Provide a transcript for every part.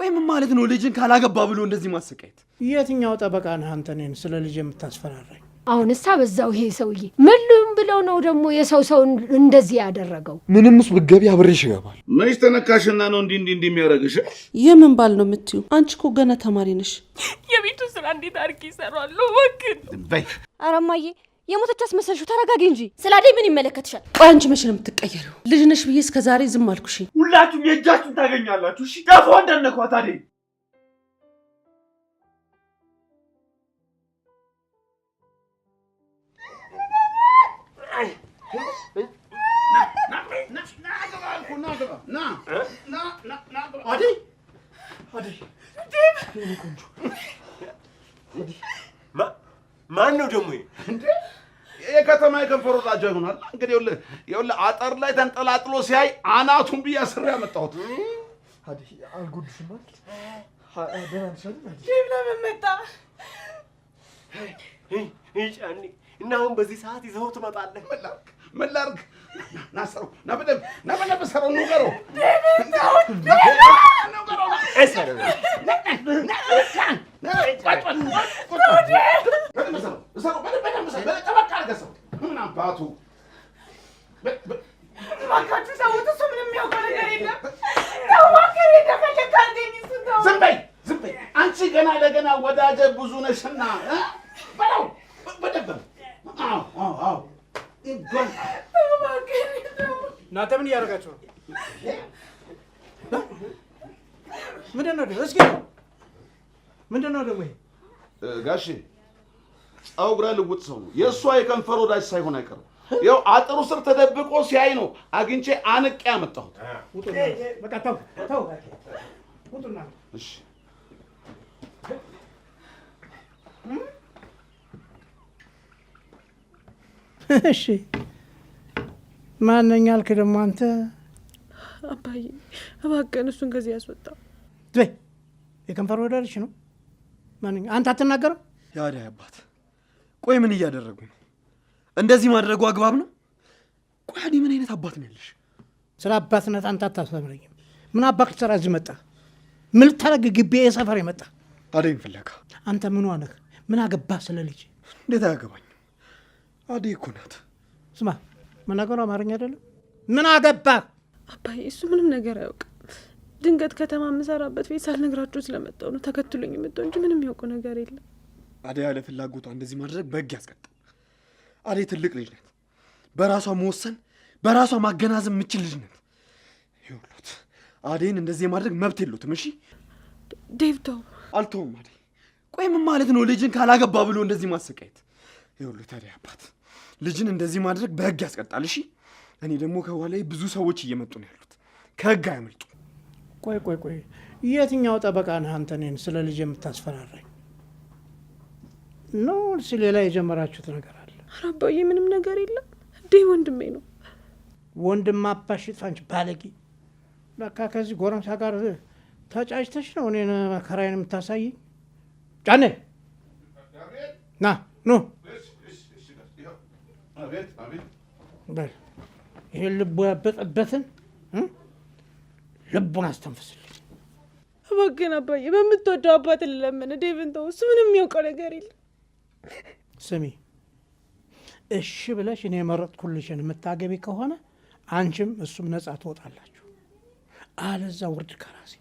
ቆይ ምን ማለት ነው ልጅን ካላገባ ብሎ እንደዚህ ማሰቃየት? የትኛው ጠበቃ ነህ አንተ ነን ስለ ልጅ የምታስፈራራኝ? አሁንሳ በዛው ይሄ ሰውዬ ምንም ብለው ነው ደግሞ የሰው እንደዚህ ያደረገው? ምንምስ ብትገቢ አብሬሽ ይገባል። መች ተነካሽና ነው እንዲህ የሚያረግሽ? የምን ባል ነው የምትዩ? አንቺ እኮ ገና ተማሪ ነሽ። የቤቱ ስራ እንዴት አድርጌ እሰራለሁ? በይ ኧረ እማዬ የሞተች አስመሰልሽው። ተረጋጊ እንጂ ስላደይ ምን ይመለከትሻል? ቆይ አንቺ መቼ ነው የምትቀየሪው? ልጅ ነሽ ብዬ እስከ ዛሬ ዝም አልኩሽ። ሁላችሁም የእጃችሁን ታገኛላችሁ። እሺ ዳፎ እንዳነኳት አደይ። ማን ነው ደግሞ እንዴ? የከተማ የከንፈር ወዳጅ ይሆናል እንግዲህ። ይኸውልህ አጠር ላይ ተንጠላጥሎ ሲያይ አናቱን ብዬ አስሬ ያመጣሁት። አደይ አልጎድሽም ማለት ደህና ነሽ? ለምን መጣ? ጫኔ እና አሁን በዚህ ሰዓት ይዘው ትመጣለህ? ምን ላድርግ? ና በደንብ ሰረው ንገረው። ምን አባቱ እባካችሁ ተውት። እሱ ምንም የሚያውቀው ነገር የለም። ተው እባክህ፣ እንደፈለግህ አድርገኝ። እሱን ተው። ዝም በይ አንቺ ገና ለገና ወዳጀ ብዙ ነሽና በለው በደንብ። አዎ እናንተ ምን እያደረጋችሁ ነው? ምንድን ነው እስኪ ምንድን ነው ደግሞ ይሄ? ጋሼ ጸጉረ ልውጥ ሰው ነው። የእሷ የከንፈር ወዳጅ ሳይሆን አይቀርም። ያው አጥሩ ስር ተደብቆ ሲያይ ነው አግኝቼ አንቄ ያመጣሁት። በቃ ተው ውጡና። እሺ እሺ ማንኛ አልክ ደግሞ አንተ? አባዬ እባክህን እሱን ከዚህ ያስወጣው። ዘይ የከንፈር ወዳጅ ነው። ማንኛ አንተ አትናገርም? የአደይ አባት ቆይ ምን እያደረጉ ነው? እንደዚህ ማድረጉ አግባብ ነው? ቆይ አደይ ምን አይነት አባት ነው ያለሽ? ስለ አባትነት አንተ አታስተምረኝም። ምን አባክ ሰራ እዚህ መጣ? ምን ልታረግ ግቢ የሰፈር የመጣ? አደይን ፍለጋ። አንተ ምን ሆነህ? ምን አገባህ ስለ ልጅ? እንዴት አያገባኝም? አደይ እኮ ናት። ስማ መናገሩ አማርኛ አይደለም። ምን አገባህ? አባዬ እሱ ምንም ነገር አያውቅም። ድንገት ከተማ የምሰራበት ቤት ሳልነግራችሁ ስለመጣሁ ነው ተከትሎኝ የመጣው እንጂ ምንም ያውቀው ነገር የለም። አደይ ያለ ፍላጎቷ እንደዚህ ማድረግ በሕግ ያስቀጣል። አደይ ትልቅ ልጅ ናት። በራሷ መወሰን በራሷ ማገናዘብ የምችል ልጅ ናት። ይኸውልዎት አደይን እንደዚህ የማድረግ መብት የለዎትም። እሺ ዴቭ ተው። አልተውም አደይ። ቆይ ምን ማለት ነው ልጅን ካላገባ ብሎ እንደዚህ ማሰቃየት? ይኸውልዎት አደይ አባት ልጅን እንደዚህ ማድረግ በሕግ ያስቀጣል። እሺ እኔ ደግሞ ከኋላዬ ብዙ ሰዎች እየመጡ ነው ያሉት። ከሕግ አያመልጡ። ቆይ የትኛው ጠበቃ ነህ አንተ ነን ስለ ልጅ የምታስፈራራኝ? ነው ሌላ የጀመራችሁት ነገር አለ? ኧረ አባዬ ምንም ነገር የለም። ዴቭ ወንድሜ ነው። ወንድም አባሽ አንቺ ባለጌ። ለካ ከዚህ ጎረምሳ ጋር ተጫጭተሽ ነው እኔን መከራዬን የምታሳይኝ። ጫኔ ና ኑ በል ይሄን ልቡ ያበጠበትን ልቡን አስተንፍስልኝ እባክህን አባዬ። በምትወደው አባት ልለምን። ዴቭን ተው። እሱ ምንም የሚያውቀው ነገር የለም። ስሚ እሺ ብለሽ እኔ የመረጥኩልሽን የምታገቢ ከሆነ አንቺም እሱም ነጻ ትወጣላችሁ። አለዛ ውርድ ከራሴ።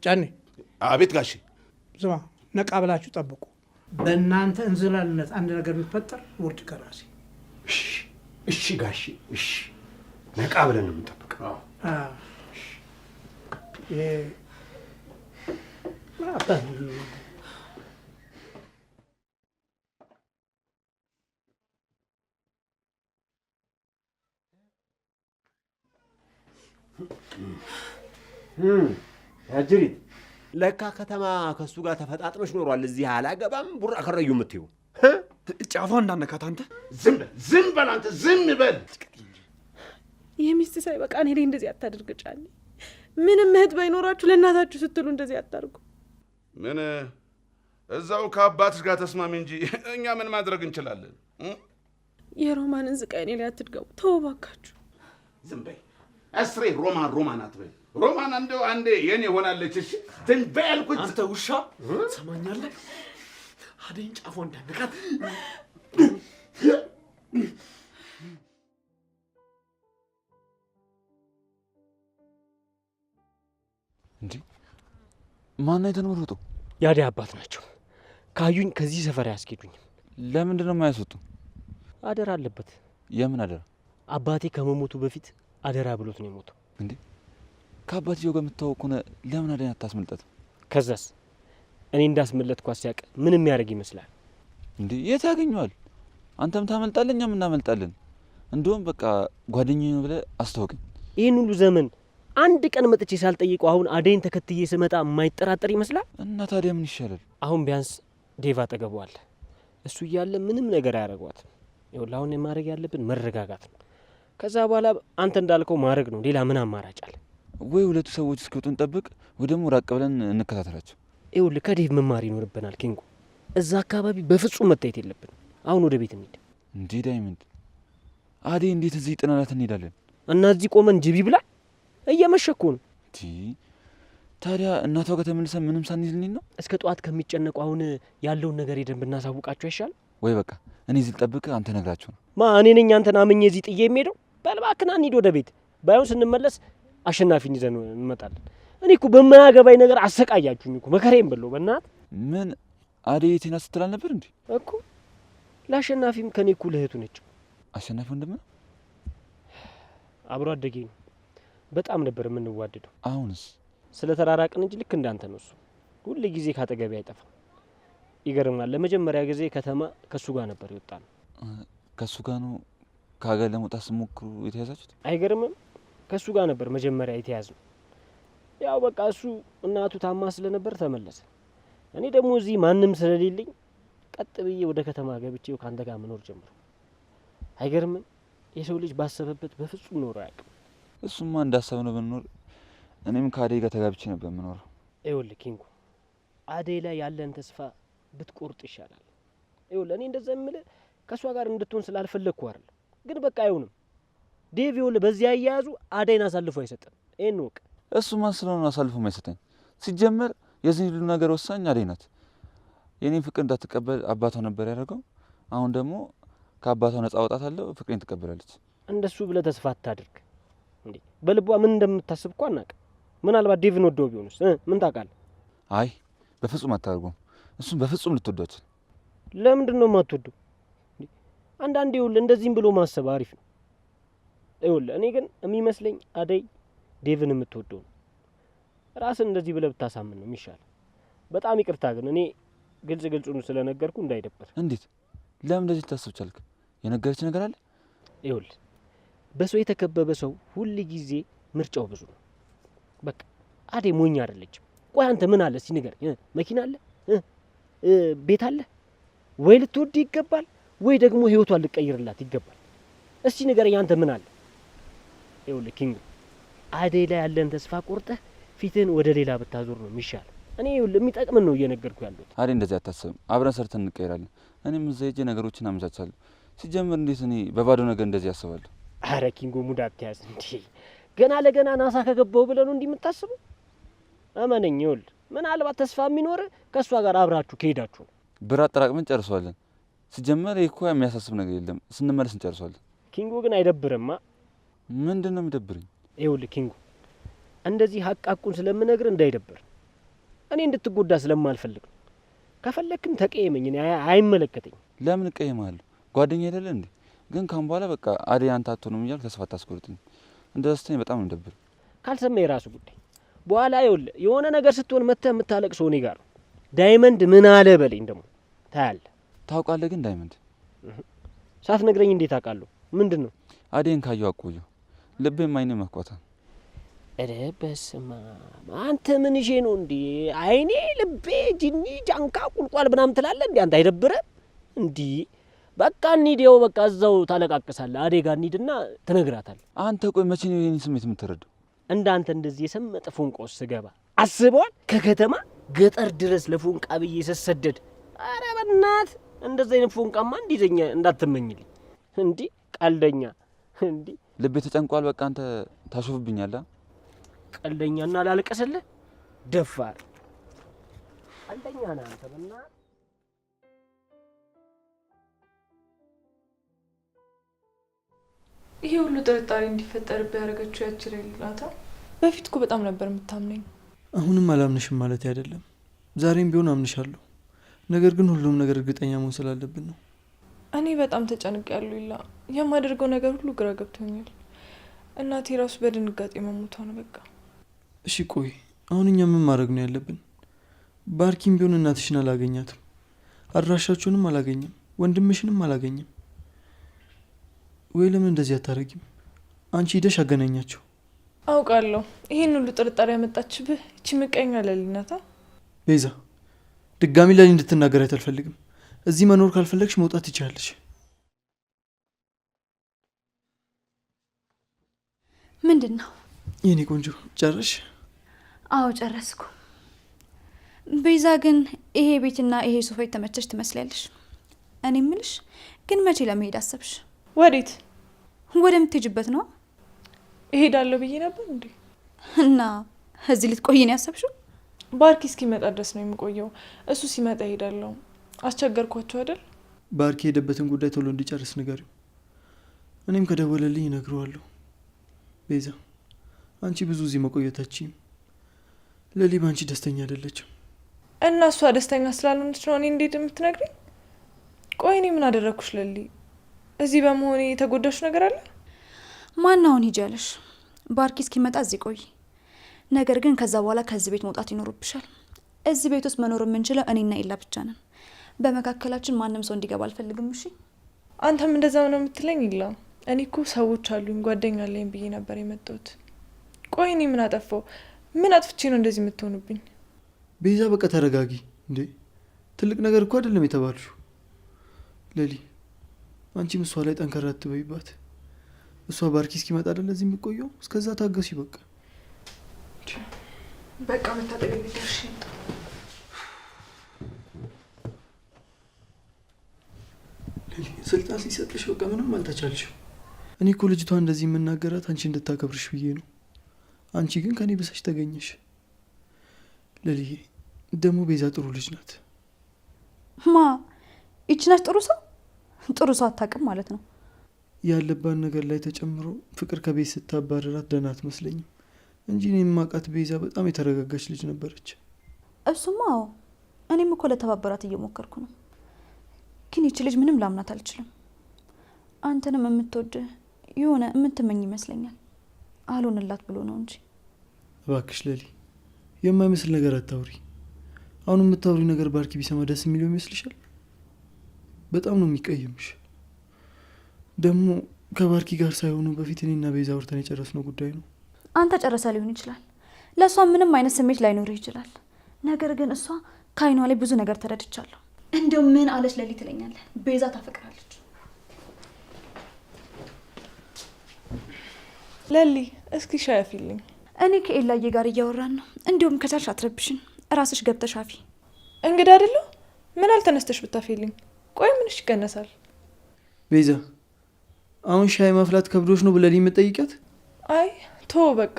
ጫኔ። አቤት ጋሼ። ስማ ነቃ ብላችሁ ጠብቁ። በእናንተ እንዝላልነት አንድ ነገር ቢፈጠር ውርድ ከራሴ። እሺ ጋሼ፣ እሺ ነቃ ብለን ነው የምንጠብቀው። አጅሪት ለካ ከተማ ከሱ ጋር ተፈጣጥመሽ ኖሯል። እዚህ አላገባም ቡራ ከረዩ የምትይው ጫፏ እንዳነካት አንተ ዝም በል አንተ ዝም በል። የሚስት ሳይ በቃ እኔ ላይ እንደዚህ አታድርግ ጫኔ። ምንም እህት ባይኖራችሁ ለእናታችሁ ስትሉ እንደዚህ አታርጉ። ምን እዛው ከአባትሽ ጋር ተስማሚ እንጂ እኛ ምን ማድረግ እንችላለን? የሮማንን ስቃይ እኔ ላይ አትድገሙ። ተው እባካችሁ። ዝም በይ። እስሬ ሮማን አትበይ። ሮማን አንዴ የኔ ሆናለች። እሺ ትንበይ አልኩት። አንተ ውሻ ትሰማኛለህ? አደይን ጫፎ እንዳነካት እንዴ ማን የተኖሩት? የአደይ አባት ናቸው። ካዩኝ ከዚህ ሰፈር አያስኬዱኝም። ለምንድን ነው የማያስወጡ? አደራ አለበት። የምን አደራ? አባቴ ከመሞቱ በፊት አደራ ብሎት ነው የሞተው። እንዴ ከአባትየው ጋር የምታወቅ ሆነ ለምን አደይን አታስመልጣትም? ከዛስ እኔ እንዳስመለጥኩ ሲያውቅ ምን የሚያደርግ ይመስላል? እንዴ የት ያገኘዋል? አንተም ታመልጣለህ፣ እኛም እናመልጣለን። እንደውም በቃ ጓደኛዬ ነው ብለህ አስታውቀኝ። ይህን ሁሉ ዘመን አንድ ቀን መጥቼ ሳልጠይቀው አሁን አደይን ተከትዬ ስመጣ የማይጠራጠር ይመስላል? እና ታዲያ ምን ይሻላል? አሁን ቢያንስ ዴቭ አጠገቡ አለ። እሱ እያለ ምንም ነገር አያደርጓትም። ይኸውልህ አሁን ማድረግ ያለብን መረጋጋት ነው። ከዛ በኋላ አንተ እንዳልከው ማድረግ ነው። ሌላ ምን አማራጭ አለ? ወይ ሁለቱ ሰዎች እስኪወጡ እንጠብቅ፣ ወይ ደግሞ ራቅ ብለን እንከታተላቸው። ይኸውልህ ከዴቭ መማር ይኖርብናል ኪንጎ። እዛ አካባቢ በፍጹም መታየት የለብንም። አሁን ወደ ቤት እንሂድ። እንዴ ዳይመንድ፣ አደይ እንዴት እዚህ ጥናላት እንሄዳለን? እና እዚህ ቆመን ጅብ ይብላል? እየመሸኩ ነው። ታዲያ እናቷ ጋር ተመልሰን ምንም ሳንይዝ ልንሄድ ነው? እስከ ጠዋት ከሚጨነቁ አሁን ያለውን ነገር ሄደን ብናሳውቃቸው አይሻልም? ወይ በቃ እኔ እዚህ ልጠብቅ፣ አንተ ነግራቸው ነው። እኔ ነኝ አንተን አምኜ እዚህ ጥዬ የሚሄደው? በል እባክህ ና እንሂድ ወደ ቤት። ባይሆን ስንመለስ አሸናፊን ይዘን እንመጣለን። እኔ እኮ በማያገባኝ ነገር አሰቃያችሁኝ እኮ መከሬን በለው። በእናትህ ምን አደይ ቴና ስትል አልነበር እንዴ? እኮ ለአሸናፊም ከኔ እኩል እህቱ ነች። አሸናፊ ወንድም ነው? አብሮ አደጌ ነው። በጣም ነበር የምንዋደደው። አሁንስ ስለ ተራራቅን እንጂ ልክ እንዳንተ ነው። እሱ ሁሉ ጊዜ ካጠገቤ አይጠፋም። ይገርማል። ለመጀመሪያ ጊዜ ከተማ ከሱ ጋር ነበር የወጣ ነው። ከሱ ጋር ነው ከሀገር ለመውጣት ስሞክሩ የተያዛችሁት? አይገርምም? ከሱ ጋር ነበር መጀመሪያ የተያዝነው። ያው በቃ እሱ እናቱ ታማ ስለነበር ተመለሰ። እኔ ደግሞ እዚህ ማንም ስለሌለኝ ቀጥ ብዬ ወደ ከተማ ገብቼው ካንተ ጋር መኖር ጀምሮ። አይገርምም? የሰው ልጅ ባሰበበት በፍጹም ኖሮ አያውቅም። እሱማ እንዳሰብነው ብንኖር እኔም ከአደይ ጋር ተጋብቼ ነበር የምኖረው። ይኸውልህ ኪንጎ፣ አደይ ላይ ያለን ተስፋ ብትቆርጥ ይሻላል። ይኸውልህ እኔ እንደዛ የምልህ ከእሷ ጋር እንድትሆን ስላልፈለግኩ አይደል፣ ግን በቃ አይሆንም። ዴቭ ይኸውልህ በዚህ አያያዙ አደይን አሳልፎ አይሰጥም። ይሄን ወቅ እሱ ማን ስለሆነ አሳልፎ የማይሰጠኝ? ሲጀመር የዚህ ሁሉ ነገር ወሳኝ አደይ ናት። የኔን ፍቅር እንዳትቀበል አባቷ ነበር ያደረገው። አሁን ደግሞ ከአባቷ ነጻ አወጣታለሁ፣ ፍቅሬን ትቀበላለች። እንደሱ ብለህ ተስፋ አታድርግ እንዴ። በልቧ ምን እንደምታስብ እኮ አናውቅም። ምናልባት ዴቭን ወደው ቢሆንስ ምን ታውቃለህ? አይ በፍጹም አታደርጉም። እሱም በፍጹም ልትወዷች። ለምንድን ነው የማትወደው? አንዳንዴ ይኸውልህ እንደዚህም ብሎ ማሰብ አሪፍ ነው። ይኸውልህ እኔ ግን የሚመስለኝ አደይ ዴቭን የምትወደው ነው። ራስን እንደዚህ ብለህ ብታሳምን ነው የሚሻል። በጣም ይቅርታ ግን እኔ ግልጹን ስለነገርኩ እንዳይደበር። እንዴት? ለምን እንደዚህ ታስብ ቻልክ? የነገረች ነገር አለ? ይኸውልህ በሰው የተከበበ ሰው ሁል ጊዜ ምርጫው ብዙ ነው። በቃ አደይ ሞኝ አይደለችም። ቆይ አንተ ምን አለ እስቲ ንገር። መኪና አለ፣ ቤት አለ፣ ወይ ልትወድ ይገባል ወይ ደግሞ ህይወቷን ልቀይርላት ይገባል። እስቲ ንገረኝ አንተ ምን አለ? ይኸውልህ ኪንግ፣ አደይ ላይ ያለን ተስፋ ቆርጠህ ፊትህን ወደ ሌላ ብታዞር ነው የሚሻል። እኔ ይኸውልህ የሚጠቅምን ነው እየነገርኩ ያለሁት። አደይ እንደዚህ አታስብም። አብረን ሰርተን እንቀይራለን። እኔም እዛ ሄጄ ነገሮችን አመቻቻለሁ። ሲጀምር እንዴት እኔ በባዶ ነገር እንደዚህ ያስባለሁ? አረ ኪንጎ ሙድ አትያዝ እንዴ! ገና ለገና ናሳ ከገባው ብለህ ነው እንዲህ የምታስበው? እመነኝ፣ ይኸውልህ ምናልባት ተስፋ የሚኖር ከእሷ ጋር አብራችሁ ከሄዳችሁ ነው። ብር አጠራቅመን ጨርሷለን። ሲጀመር ይህ እኮ የሚያሳስብ ነገር የለም። ስንመለስ እንጨርሷለን። ኪንጎ ግን አይደብርማ? ምንድን ነው የሚደብርኝ? ይኸውልህ ኪንጎ፣ እንደዚህ ሀቃቁን ስለምነግር እንዳይደብር። እኔ እንድትጎዳ ስለማልፈልግ ነው። ከፈለክም ተቀየመኝ፣ እኔ አይመለከተኝ። ለምን እቀየምሃለሁ? ጓደኛ አይደለ እንዴ? ግን ካሁን በኋላ በቃ አደይ አንተ አትሆንም እያልክ ተስፋ አታስቆርጥኝ። እንደዛ ስትለኝ በጣም ነው የሚደብር። ካልሰማ የራሱ ጉዳይ። በኋላ ይኸውልህ የሆነ ነገር ስትሆን መጥተህ የምታለቅሰው እኔ ጋር ነው። ዳይመንድ ምን አለ በለኝ ደግሞ ታያለህ። ታውቃለህ ግን ዳይመንድ፣ ሳትነግረኝ እንዴት አውቃለሁ? ምንድን ነው? አደይን ካየሁ አቆየሁ። ልቤም አይኔ መኳታል። ኧረ በስመ አብ! አንተ ምን ይዤ ነው እንዴ? አይኔ ልቤ ጅኒ ጃንካ ቁልቋል ምናምን ትላለህ እንዴ? አንተ አይደብርም እንዲህ? በቃ እንሂድ። ይኸው በቃ እዛው ታለቃቅሳለህ። አደይ ጋር እንሂድና ትነግራታለህ። አንተ ቆይ መቼ ነው የኔን ስሜት የምትረዳው? እንዳንተ እንደዚህ የሰመጠ ፎንቃውስ ስገባ አስበዋል? ከከተማ ገጠር ድረስ ለፎንቃ ብዬ ስሰደድ። ኧረ በእናትህ እንደዚህ አይነት ፎንቃማ እንዲዘኛ እንዳትመኝልኝ። እንዲህ ቀልደኛ እንዲህ ልቤ ተጨንቋል። በቃ አንተ ታሾፍብኛለህ። ቀልደኛና ላለቀሰልህ ደፋር ቀልደኛ ነህ አንተ በና ይሄ ሁሉ ጥርጣሬ እንዲፈጠርብህ ያደረገችው ያቺ ሌላታ በፊት እኮ በጣም ነበር የምታምነኝ። አሁንም አላምንሽም ማለት አይደለም። ዛሬም ቢሆን አምንሻለሁ። ነገር ግን ሁሉም ነገር እርግጠኛ መሆን ስላለብን ነው። እኔ በጣም ተጨንቄያለሁ ይላ። የማደርገው ነገር ሁሉ ግራ ገብቶኛል። እናቴ ራሱ በድንጋጤ መሞቷ ነው በቃ። እሺ ቆይ አሁን እኛ ምን ማድረግ ነው ያለብን? ባርኪም ቢሆን እናትሽን አላገኛትም፣ አድራሻችሁንም አላገኘም፣ ወንድምሽንም አላገኘም። ወይ ለምን እንደዚህ አታረጊም? አንቺ ሂደሽ አገናኛቸው። አውቃለሁ ይሄን ሁሉ ጥርጣሬ ያመጣችብህ እቺ ምቀኛ ለሊናታ። ቤዛ ድጋሚ ለሊ እንድትናገራት አልፈልግም። እዚህ መኖር ካልፈለግሽ መውጣት ትችላለሽ። ምንድን ነው የኔ ቆንጆ ጨረሽ? አዎ ጨረስኩ። ቤዛ ግን ይሄ ቤትና ይሄ ሶፋ የተመቸሽ ትመስላለሽ። እኔ ምልሽ ግን መቼ ለመሄድ አሰብሽ? ወዴት? ወደምትሄጂበት ነው። እሄዳለሁ ብዬ ነበር እንዴ? እና እዚህ ልትቆይ ነው ያሰብሽው? ባርኪ እስኪመጣ ድረስ ነው የምቆየው። እሱ ሲመጣ እሄዳለሁ። አስቸገርኳቸው አይደል? ባርኪ የሄደበትን ጉዳይ ቶሎ እንዲጨርስ ንገሪው። እኔም ከደወለልኝ እነግረዋለሁ። ቤዛ አንቺ ብዙ እዚህ መቆየታችን ለሊ ባንቺ ደስተኛ አይደለችም። እና እሷ ደስተኛ ስላልሆነች ነው እኔ እንዴት የምትነግሪኝ? ቆይ እኔ ምን አደረኩሽ ለሊ? እዚህ በመሆኔ የተጎዳሽ ነገር አለ? ማናውን ሂጃለሽ? ባርኪ እስኪመጣ እዚህ ቆይ። ነገር ግን ከዛ በኋላ ከዚህ ቤት መውጣት ይኖርብሻል። እዚህ ቤት ውስጥ መኖር የምንችለው እኔና ኢላ ብቻ ነን። በመካከላችን ማንም ሰው እንዲገባ አልፈልግም። እሺ አንተም እንደዛው ነው የምትለኝ? ኢላ እኔ እኮ ሰዎች አሉኝ ጓደኛ አለኝ ብዬ ነበር የመጣሁት። ቆይ እኔ ምን አጠፋው? ምን አጥፍቼ ነው እንደዚህ የምትሆኑብኝ? ቤዛ በቃ ተረጋጊ እንዴ። ትልቅ ነገር እኮ አይደለም የተባልሽው። ለሊ አንቺም እሷ ላይ ጠንከራ አትበይባት። እሷ ባርኪ እስኪመጣ አይደል እዚህ የምትቆየው? እስከዛ ታገሲ በቃ። በቃ መታጠቢያ ቤት ደርሼ ለሊ ስልጣን ሲሰጥሽ በቃ ምንም አልተቻልሽም። እኔ እኮ ልጅቷ እንደዚህ የምናገራት አንቺ እንድታከብርሽ ብዬ ነው። አንቺ ግን ከኔ ብሰሽ ተገኘሽ። ለሊ ደግሞ ቤዛ ጥሩ ልጅ ናት። ማ ይቺ ናት ጥሩ ሰው? ጥሩ ሰው አታውቅም ማለት ነው። ያለባን ነገር ላይ ተጨምሮ ፍቅር ከቤት ስታባረራት ደህና አትመስለኝም እንጂ እኔ የማውቃት ቤዛ በጣም የተረጋጋች ልጅ ነበረች። እሱማ አዎ፣ እኔም እኮ ለተባበራት እየሞከርኩ ነው። ግን ይቺ ልጅ ምንም ላምናት አልችልም። አንተንም የምትወድ የሆነ የምትመኝ ይመስለኛል። አልሆንላት ብሎ ነው እንጂ። እባክሽ ለሊ የማይመስል ነገር አታውሪ። አሁን የምታውሪ ነገር ባርኪ ቢሰማ ደስ የሚለው ይመስልሻል? በጣም ነው የሚቀየምሽ። ደግሞ ከባርኪ ጋር ሳይሆኑ በፊት እኔና ቤዛ አውርተን የጨረስነው ጉዳይ ነው። አንተ ጨረሰ ሊሆን ይችላል። ለእሷ ምንም አይነት ስሜት ላይኖርህ ይችላል። ነገር ግን እሷ ከአይኗ ላይ ብዙ ነገር ተረድቻለሁ። እንደው ምን አለች ለሊ ትለኛለህ? ቤዛ ታፈቅራለች። ለሊ እስኪ ሻይ አፊልኝ። እኔ ከኤላዬ ጋር እያወራን ነው። እንዲሁም ከቻልሽ አትረብሽን፣ ራስሽ ገብተሽ አፊ። እንግዳ አይደለሁ? ምን አልተነስተሽ ብታፊልኝ? ቆይ ምንሽ ይቀነሳል? ቤዛ አሁን ሻይ ማፍላት ከብዶሽ ነው ብለህ የምትጠይቂያት? አይ ቶ በቃ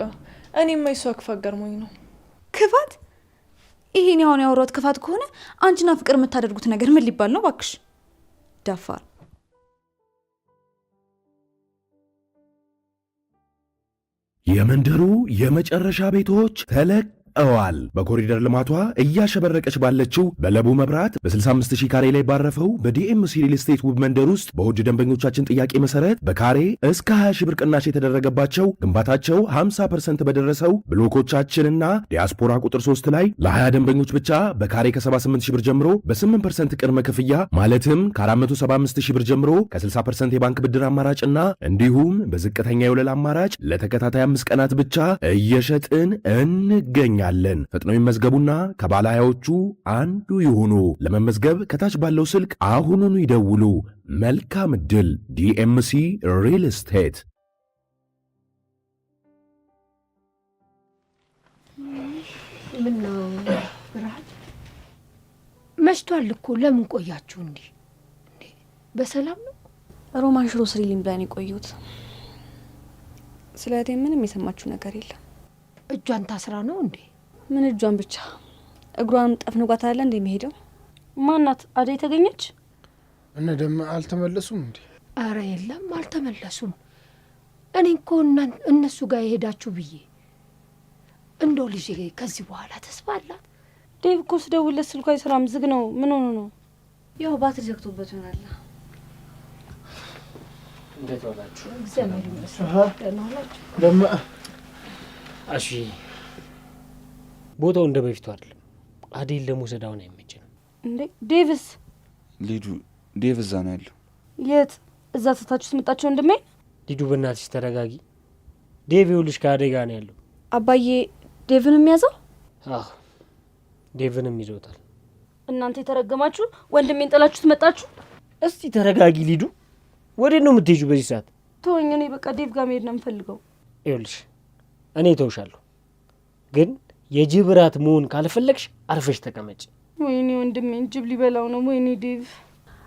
እኔማ የሷ ክፋት ገርሞኝ ነው። ክፋት? ይሄን አሁን ያወራሁት ክፋት ከሆነ አንቺና ፍቅር የምታደርጉት ነገር ምን ሊባል ነው ባክሽ? ደፋር። የመንደሩ የመጨረሻ ቤቶች ተለቀዋል። በኮሪደር ልማቷ እያሸበረቀች ባለችው በለቡ መብራት በ65000 ካሬ ላይ ባረፈው በዲኤምሲ ሪል ስቴት ውብ መንደር ውስጥ በውድ ደንበኞቻችን ጥያቄ መሰረት በካሬ እስከ 20,000 ብር ቅናሽ የተደረገባቸው ግንባታቸው 50% በደረሰው ብሎኮቻችንና ዲያስፖራ ቁጥር 3 ላይ ለ20 ደንበኞች ብቻ በካሬ ከ78000 ብር ጀምሮ በ8% ቅድመ ክፍያ ማለትም ከ475000 ብር ጀምሮ ከ60% የባንክ ብድር አማራጭና እንዲሁም በዝቅተኛ የወለል አማራጭ ለተከታታይ 5 ቀናት ብቻ እየሸጥን እንገኛለን። ፈጥነው ይመዝገቡና ከባለሃያዎቹ አንዱ ይሁኑ። ለመመዝገብ ከታች ባለው ስልክ አሁኑኑ ይደውሉ። መልካም ዕድል። ዲኤምሲ ሪል ስቴት። ምን ነው ብርሃን? መሽቷል እኮ ለምን ቆያችሁ እንዴ? በሰላም ነው? ሮማን ሽሮ ስሪልኝ ብላኝ የቆየሁት። ስለ እህቴ ምንም የሰማችሁ ነገር የለም። እጇን ታስራ ነው እንዴ? ምን እጇን ብቻ እግሯንም ጠፍንጓት አለ እንዴ የሚሄደው? ማናት? አደይ ተገኘች? እነ ደም አልተመለሱም እንዴ? አረ የለም አልተመለሱም። እኔ እኮ እነሱ ጋር የሄዳችሁ ብዬ እንደው ልጄ ከዚህ በኋላ ተስፋ አላት። ዴቭ እኮ ስደውልለት ስልኩ አይሰራም፣ ዝግ ነው። ምን ሆኖ ነው? ያው ባትሪ ዘግቶበት ይሆናል። እንዴት ዋላችሁ? እግዚአብሔር ይመስገን። ደህና ዋላችሁ? ደም እሺ፣ ቦታው እንደ በፊቱ አይደለም። አደይን ለመውሰድ አሁን አይመችም። እንዴ ዴቭስ? ሊዱ ዴቭ እዛ ነው ያለው። የት? እዛ ትታችሁ ስመጣችሁ ወንድሜ? ሊዱ በእናትሽ ተረጋጊ። ዴቭ ይኸውልሽ ከአደይ ጋር ነው ያለው። አባዬ ዴቭን የሚያዘው? አዎ ዴቭንም ይዞታል። እናንተ የተረገማችሁ ወንድሜን ጥላችሁ ትመጣችሁ? እስቲ ተረጋጊ ሊዱ። ወዴት ነው የምትሄጂው በዚህ ሰዓት? ተወኝ፣ እኔ በቃ ዴቭ ጋር መሄድ ነው የምፈልገው። ይኸውልሽ እኔ ተውሻለሁ፣ ግን የጅብ ራት መሆን ካልፈለግሽ አርፈሽ ተቀመጭ። ወይኔ ወንድሜን ጅብ ሊበላው ነው። ወይኔ ዴቭ።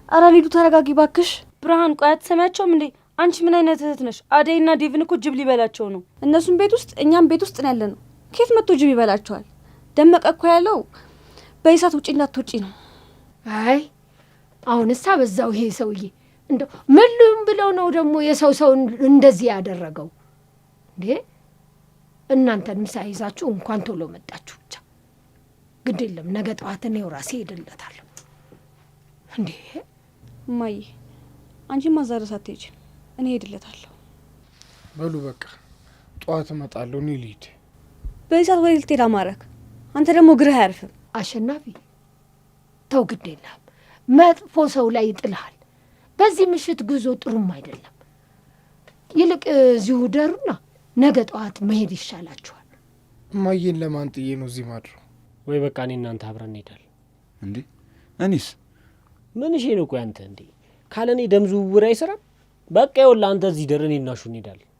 አረ ሊዱ ተረጋጊ ባክሽ። ብርሃን ቆይ አትሰሚያቸውም እንዴ? አንቺ ምን አይነት እህት ነሽ? አደይና ዴቭን እኮ ጅብ ሊበላቸው ነው። እነሱም ቤት ውስጥ እኛም ቤት ውስጥ ነው ያለ ነው። ከየት መጥቶ ጅብ ይበላቸዋል? ደመቀ እኮ ያለው በይሳት ውጪ እንዳትወጪ ነው። አይ አሁንሳ በዛው ይሄ ሰውዬ እንደው ምንም ብለው ነው ደግሞ የሰው እንደዚህ ያደረገው እንዴ? እናንተን ምሳ ይዛችሁ እንኳን ቶሎ መጣችሁ። ብቻ ግድ የለም ነገ ጠዋት እኔው ራሴ ሄድለታለሁ። እንዴ እማዬ አንቺ ማዛረስ አትሄጂ፣ እኔ ሄድለታለሁ። በሉ በቃ ጠዋት እመጣለሁ። እኔ ልሂድ። በዚህ ሰዓት ወዴት ልትሄድ አማረክ? አንተ ደግሞ ግርህ አያርፍም። አሸናፊ ተው፣ ግድ የለም መጥፎ ሰው ላይ ይጥልሃል። በዚህ ምሽት ጉዞ ጥሩም አይደለም። ይልቅ እዚሁ ደሩና ነገ ጠዋት መሄድ ይሻላችኋል። እማዬን ለማን ጥዬ ነው እዚህ ማድረው? ወይ በቃ እኔ እናንተ አብረን እንሄዳለን። እንዴ እኔስ ምን እሺ ነው? ቆይ አንተ እንዴ ካለ እኔ ደም ዝውውር አይሰራም? በቃ ይኸውልህ አንተ እዚህ ደረን እናሹ እንሄዳለን።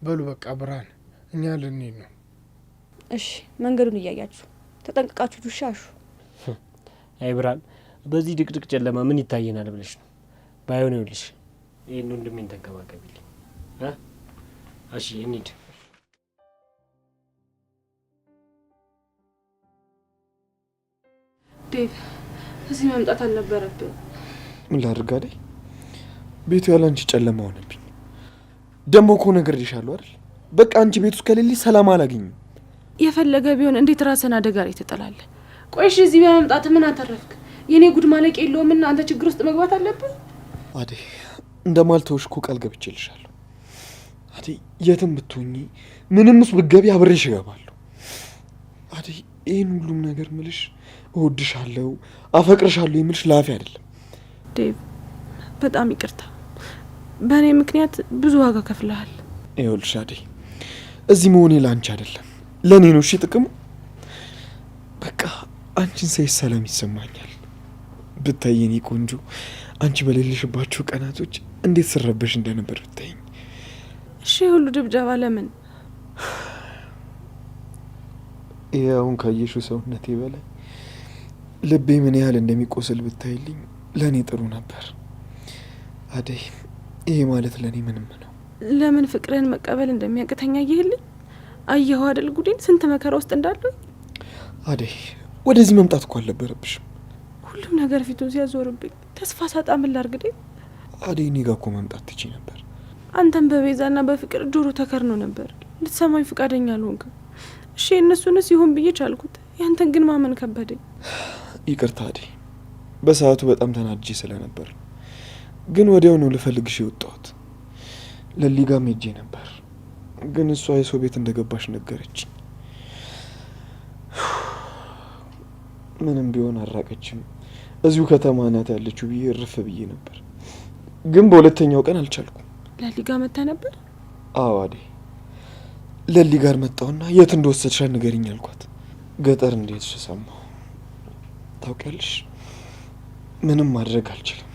በሉ በቃ ብርሃን፣ እኛ ልንሄድ ነው። እሺ መንገዱን እያያችሁ ተጠንቅቃችሁ ዱሻሹ። አይ ብርሃን፣ በዚህ ድቅድቅ ጨለማ ምን ይታየናል ብለሽ ነው? ባይሆን ይኸውልሽ ይሄን ወንድሜን ተንከባከቢልኝ። እሺ እንሂድ። ዴቭ እዚህ መምጣት አልነበረብን። ምን ላድርግ አይደል? ቤቱ ያለ አንቺ ጨለማ ሆነብኝ። ደግሞ እኮ ነግሬሻለሁ አይደል? በቃ አንቺ ቤት ውስጥ ከሌለሽ ሰላም አላገኝም። የፈለገ ቢሆን እንዴት ራስን አደጋ ላይ ትጥላለህ? ቆይሽ እዚህ በመምጣት ምን አተረፍክ? የኔ ጉድ ማለቅ የለውምና አንተ ችግር ውስጥ መግባት አለብህ? አደይ እንደማልተውሽ እኮ ቃል ገብቼልሻለሁ። አደይ የትም ብትሆኚ ምንም ውስጥ ብትገቢ አብሬሽ እገባለሁ። አደይ ይህን ሁሉም ነገር ምልሽ እወድሻለሁ፣ አፈቅርሻለሁ የምልሽ ላፊ አይደለም። ዴቭ በጣም ይቅርታ፣ በእኔ ምክንያት ብዙ ዋጋ ከፍለሃል። ይኸውልሽ አደይ እዚህ መሆኔ ለአንቺ አይደለም ለእኔ ነው። እሺ ጥቅሙ በቃ አንቺን ሳይ ሰላም ይሰማኛል። ብታይ የኔ ቆንጆ አንቺ በሌለሽባቸው ቀናቶች እንዴት ስረበሽ እንደነበር ብታይኝ። እሺ ሁሉ ድብደባ ለምን? ይሄ አሁን ካየሽው ሰውነቴ በላይ ልቤ ምን ያህል እንደሚቆስል ብታይልኝ ለእኔ ጥሩ ነበር። አደይ ይሄ ማለት ለእኔ ምንም ነው። ለምን ፍቅርን መቀበል እንደሚያቅተኛ ይህልኝ አየኸው አይደል ጉዴን፣ ስንት መከራ ውስጥ እንዳለሁ። አደይ ወደዚህ መምጣት እኮ አልነበረብሽም። ሁሉም ነገር ፊቱን ሲያዞርብኝ ተስፋ ሳጣ ምን ላድርግ? አደይ እኔ ጋር እኮ መምጣት ትችይ ነበር። አንተም በቤዛና በፍቅር ጆሮ ተከርኖ ነበር። ልትሰማኝ ፍቃደኛ አልሆንክም። እሺ እነሱንስ ይሁን ብዬ ቻልኩት፣ ያንተን ግን ማመን ከበደኝ። ይቅርታ አደይ፣ በሰዓቱ በጣም ተናድጄ ስለነበር ግን ወዲያው ነው ልፈልግሽ የወጣሁት። ለሊ ጋርም ሄጄ ነበር፣ ግን እሷ የሰው ቤት እንደገባሽ ነገረችኝ። ምንም ቢሆን አራቀችም። እዚሁ ከተማ ናት ያለችው ብዬ እርፍ ብዬ ነበር፣ ግን በሁለተኛው ቀን አልቻልኩም። ለሊ ጋር መጥተህ ነበር? አዎ አደይ፣ ለሊ ጋር መጣሁና የት እንደወሰድሻ ንገሪኝ አልኳት። ገጠር እንዴት ሰማሁ ታውቂያለሽ። ምንም ማድረግ አልችልም።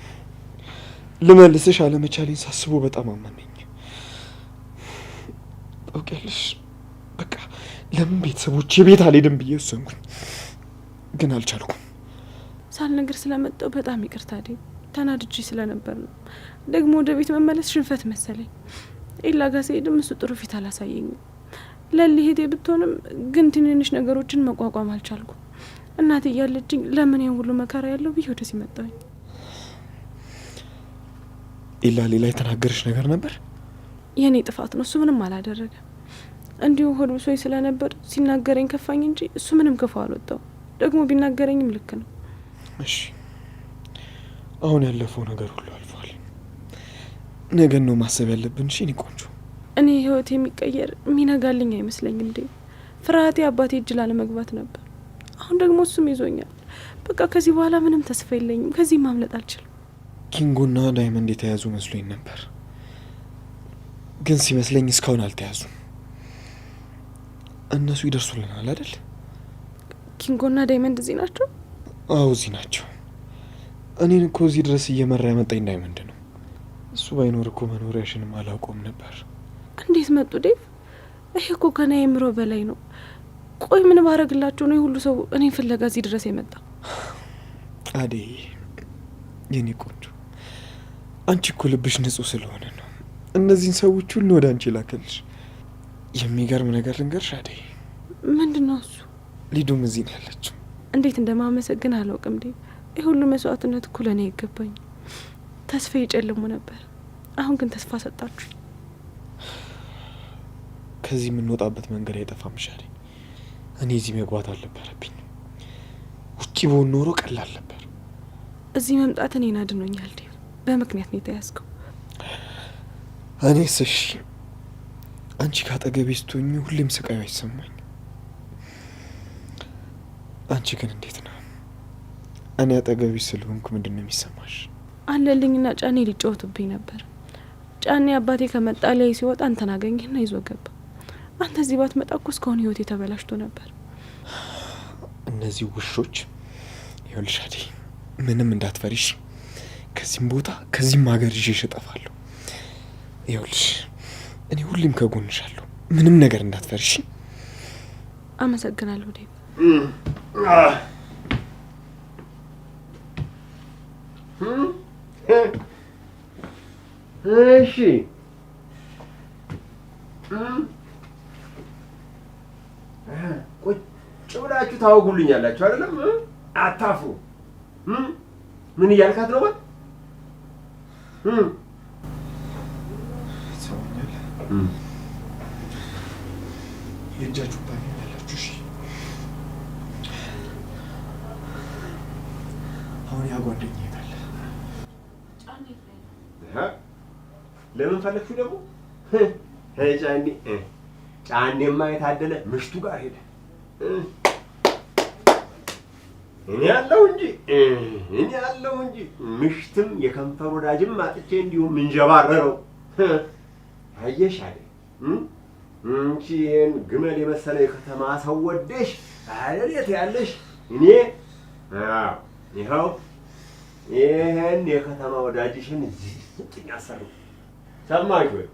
ልመልስሽ አለመቻሌን ሳስቦ በጣም አመመኝ። ታውቂያለሽ በቃ ለምን ቤተሰቦቼ ቤት አልሄድም ብዬ ወሰንኩኝ፣ ግን አልቻልኩም። ሳልነግር ስለመጣሁ በጣም ይቅርታ አደይ፣ ተናድጄ ስለነበር ነው። ደግሞ ወደ ቤት መመለስ ሽንፈት መሰለኝ። ኤላ ጋር ስሄድም እሱ ጥሩ ፊት አላሳየኝም። ለሊሄቴ ብትሆንም ግን ትንንሽ ነገሮችን መቋቋም አልቻልኩም። እናቴ እያለችኝ ለምን ይሄን ሁሉ መከራ ያለው ብዬ ወደዚህ መጣሁኝ። ኢላ ሌላ የተናገረሽ ነገር ነበር? የኔ ጥፋት ነው። እሱ ምንም አላደረገም። እንዲሁ ሆድ ብሶኝ ስለነበር ሲናገረኝ ከፋኝ እንጂ እሱ ምንም ክፉ አልወጣው። ደግሞ ቢናገረኝም ልክ ነው። እሺ አሁን ያለፈው ነገር ሁሉ አልፏል። ነገን ነው ማሰብ ያለብን። እሺ እኔ ቆንጆ፣ እኔ ህይወት የሚቀየር የሚነጋልኝ አይመስለኝም እንዴ። ፍርሃቴ አባቴ እጅ ላለመግባት ነበር። አሁን ደግሞ እሱም ይዞኛል። በቃ ከዚህ በኋላ ምንም ተስፋ የለኝም። ከዚህ ማምለጥ አልችልም። ኪንጎና ዳይመንድ የተያዙ መስሎኝ ነበር፣ ግን ሲመስለኝ እስካሁን አልተያዙም። እነሱ ይደርሱልናል አይደል? ኪንጎና ዳይመንድ እዚህ ናቸው? አዎ እዚህ ናቸው። እኔን እኮ እዚህ ድረስ እየመራ ያመጣኝ ዳይመንድ ነው። እሱ ባይኖር እኮ መኖሪያሽንም አላውቀውም ነበር። እንዴት መጡ ዴቭ? ይሄ እኮ ከኔ አእምሮ በላይ ነው። ቆይ ምን ባረግላቸው ነው ሁሉ ሰው እኔን ፍለጋ እዚህ ድረስ የመጣ? አዴ የኔ ቆንጆ፣ አንቺ እኮ ልብሽ ንጹህ ስለሆነ ነው እነዚህን ሰዎች ሁሉ ወደ አንቺ ላከልሽ። የሚገርም ነገር ልንገርሽ አዴ። ምንድን ነው እሱ? ሊዱም እዚህ ነው ያለችው። እንዴት እንደማመሰግን አላውቅም ዴቭ። ይህ ሁሉ መስዋዕትነት እኮ ለእኔ ይገባኝ። ተስፋ ይጨልሙ ነበር፣ አሁን ግን ተስፋ ሰጣችሁ። ከዚህ የምንወጣበት መንገድ አይጠፋም ሻሌ። እኔ እዚህ መግባት አልነበረብኝ። ውጭ በሆን ኖሮ ቀላል ነበር። እዚህ መምጣት እኔን አድኖኛል ዴቭ። በምክንያት ነው የተያዝከው። እኔስ እሺ፣ አንቺ ካጠገቤ ስትሆኚ ሁሌም ስቃዩ አይሰማኝ። አንቺ ግን እንዴት ነው? እኔ አጠገቤ ስለሆንኩ ምንድን ነው የሚሰማሽ? አለልኝና ጫኔ ሊጫወቱብኝ ነበር። ጫኔ አባቴ ከመጣ ላይ ሲወጣ አንተን አገኘና ይዞ ገባ። አንተ እዚህ ባትመጣ እኮ እስካሁን ህይወቴ ተበላሽቶ ነበር። እነዚህ ውሾች ይኸውልሽ አዴ፣ ምንም እንዳትፈሪሽ። ከዚህም ቦታ ከዚህም ሀገር ይዤሽ እጠፋለሁ። ይኸውልሽ እኔ ሁሌም ከጎንሻለሁ። ምንም ነገር እንዳትፈሪሽ። አመሰግናለሁ ዴቭ። እሺ ቁጭ ብላችሁ ታወጉልኛላችሁ አይደለም? አታፍሩ። ምን እያልካት ነው? የእጃችሁ ባኝ ያላችሁ። እሺ አሁን ያ ጓደኛ ይታለ ለምን ፈለግችሁ ደግሞ? ጫኔማ የታደለ ምሽቱ ጋር ሄደ። እኔ ያለው እንጂ ምሽትም የከንፈር ወዳጅም አጥቼ እንዲሁም እንጀባረረው። አየሽ አይደል? እንቺ ይሄን ግመል የመሰለ የከተማ ሰው ወደሽ አይደል ያለሽ? እኔ ይኸው ይሄን የከተማ ወዳጅሽን እዚህ ጥኛ ሰሩ። ሰማሽ ወይ?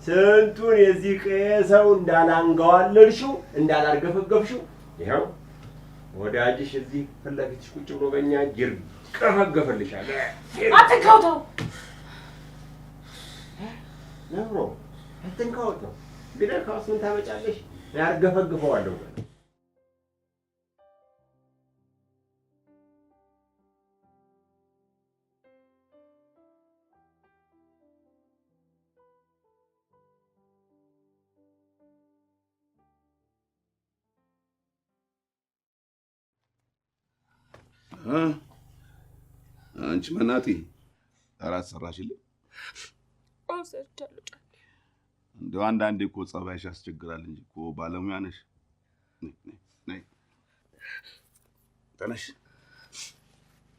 ስንቱን የዚህ ቀየ ሰው እንዳላንገዋለልሽው እንዳላርገፈገፍሽው ይኸው ወዳጅሽ እዚህ ፊት ለፊትሽ ቁጭ ብሎ በእኛ ይርገፈገፈልሻል። አትንካውተው ነብሮ፣ አትንካውተው። ቢነካውስ ምን ታመጫለሽ? ያርገፈግፈዋለሁ። አንቺ መናጢ እራት ሰራሽልኝ? አዎ ሰርቻለሁ። እንደው አንዳንዴ እኮ ጸባይሽ ያስቸግራል እንጂ እኮ ባለሙያ ነሽ። ነይ ተነሽ፣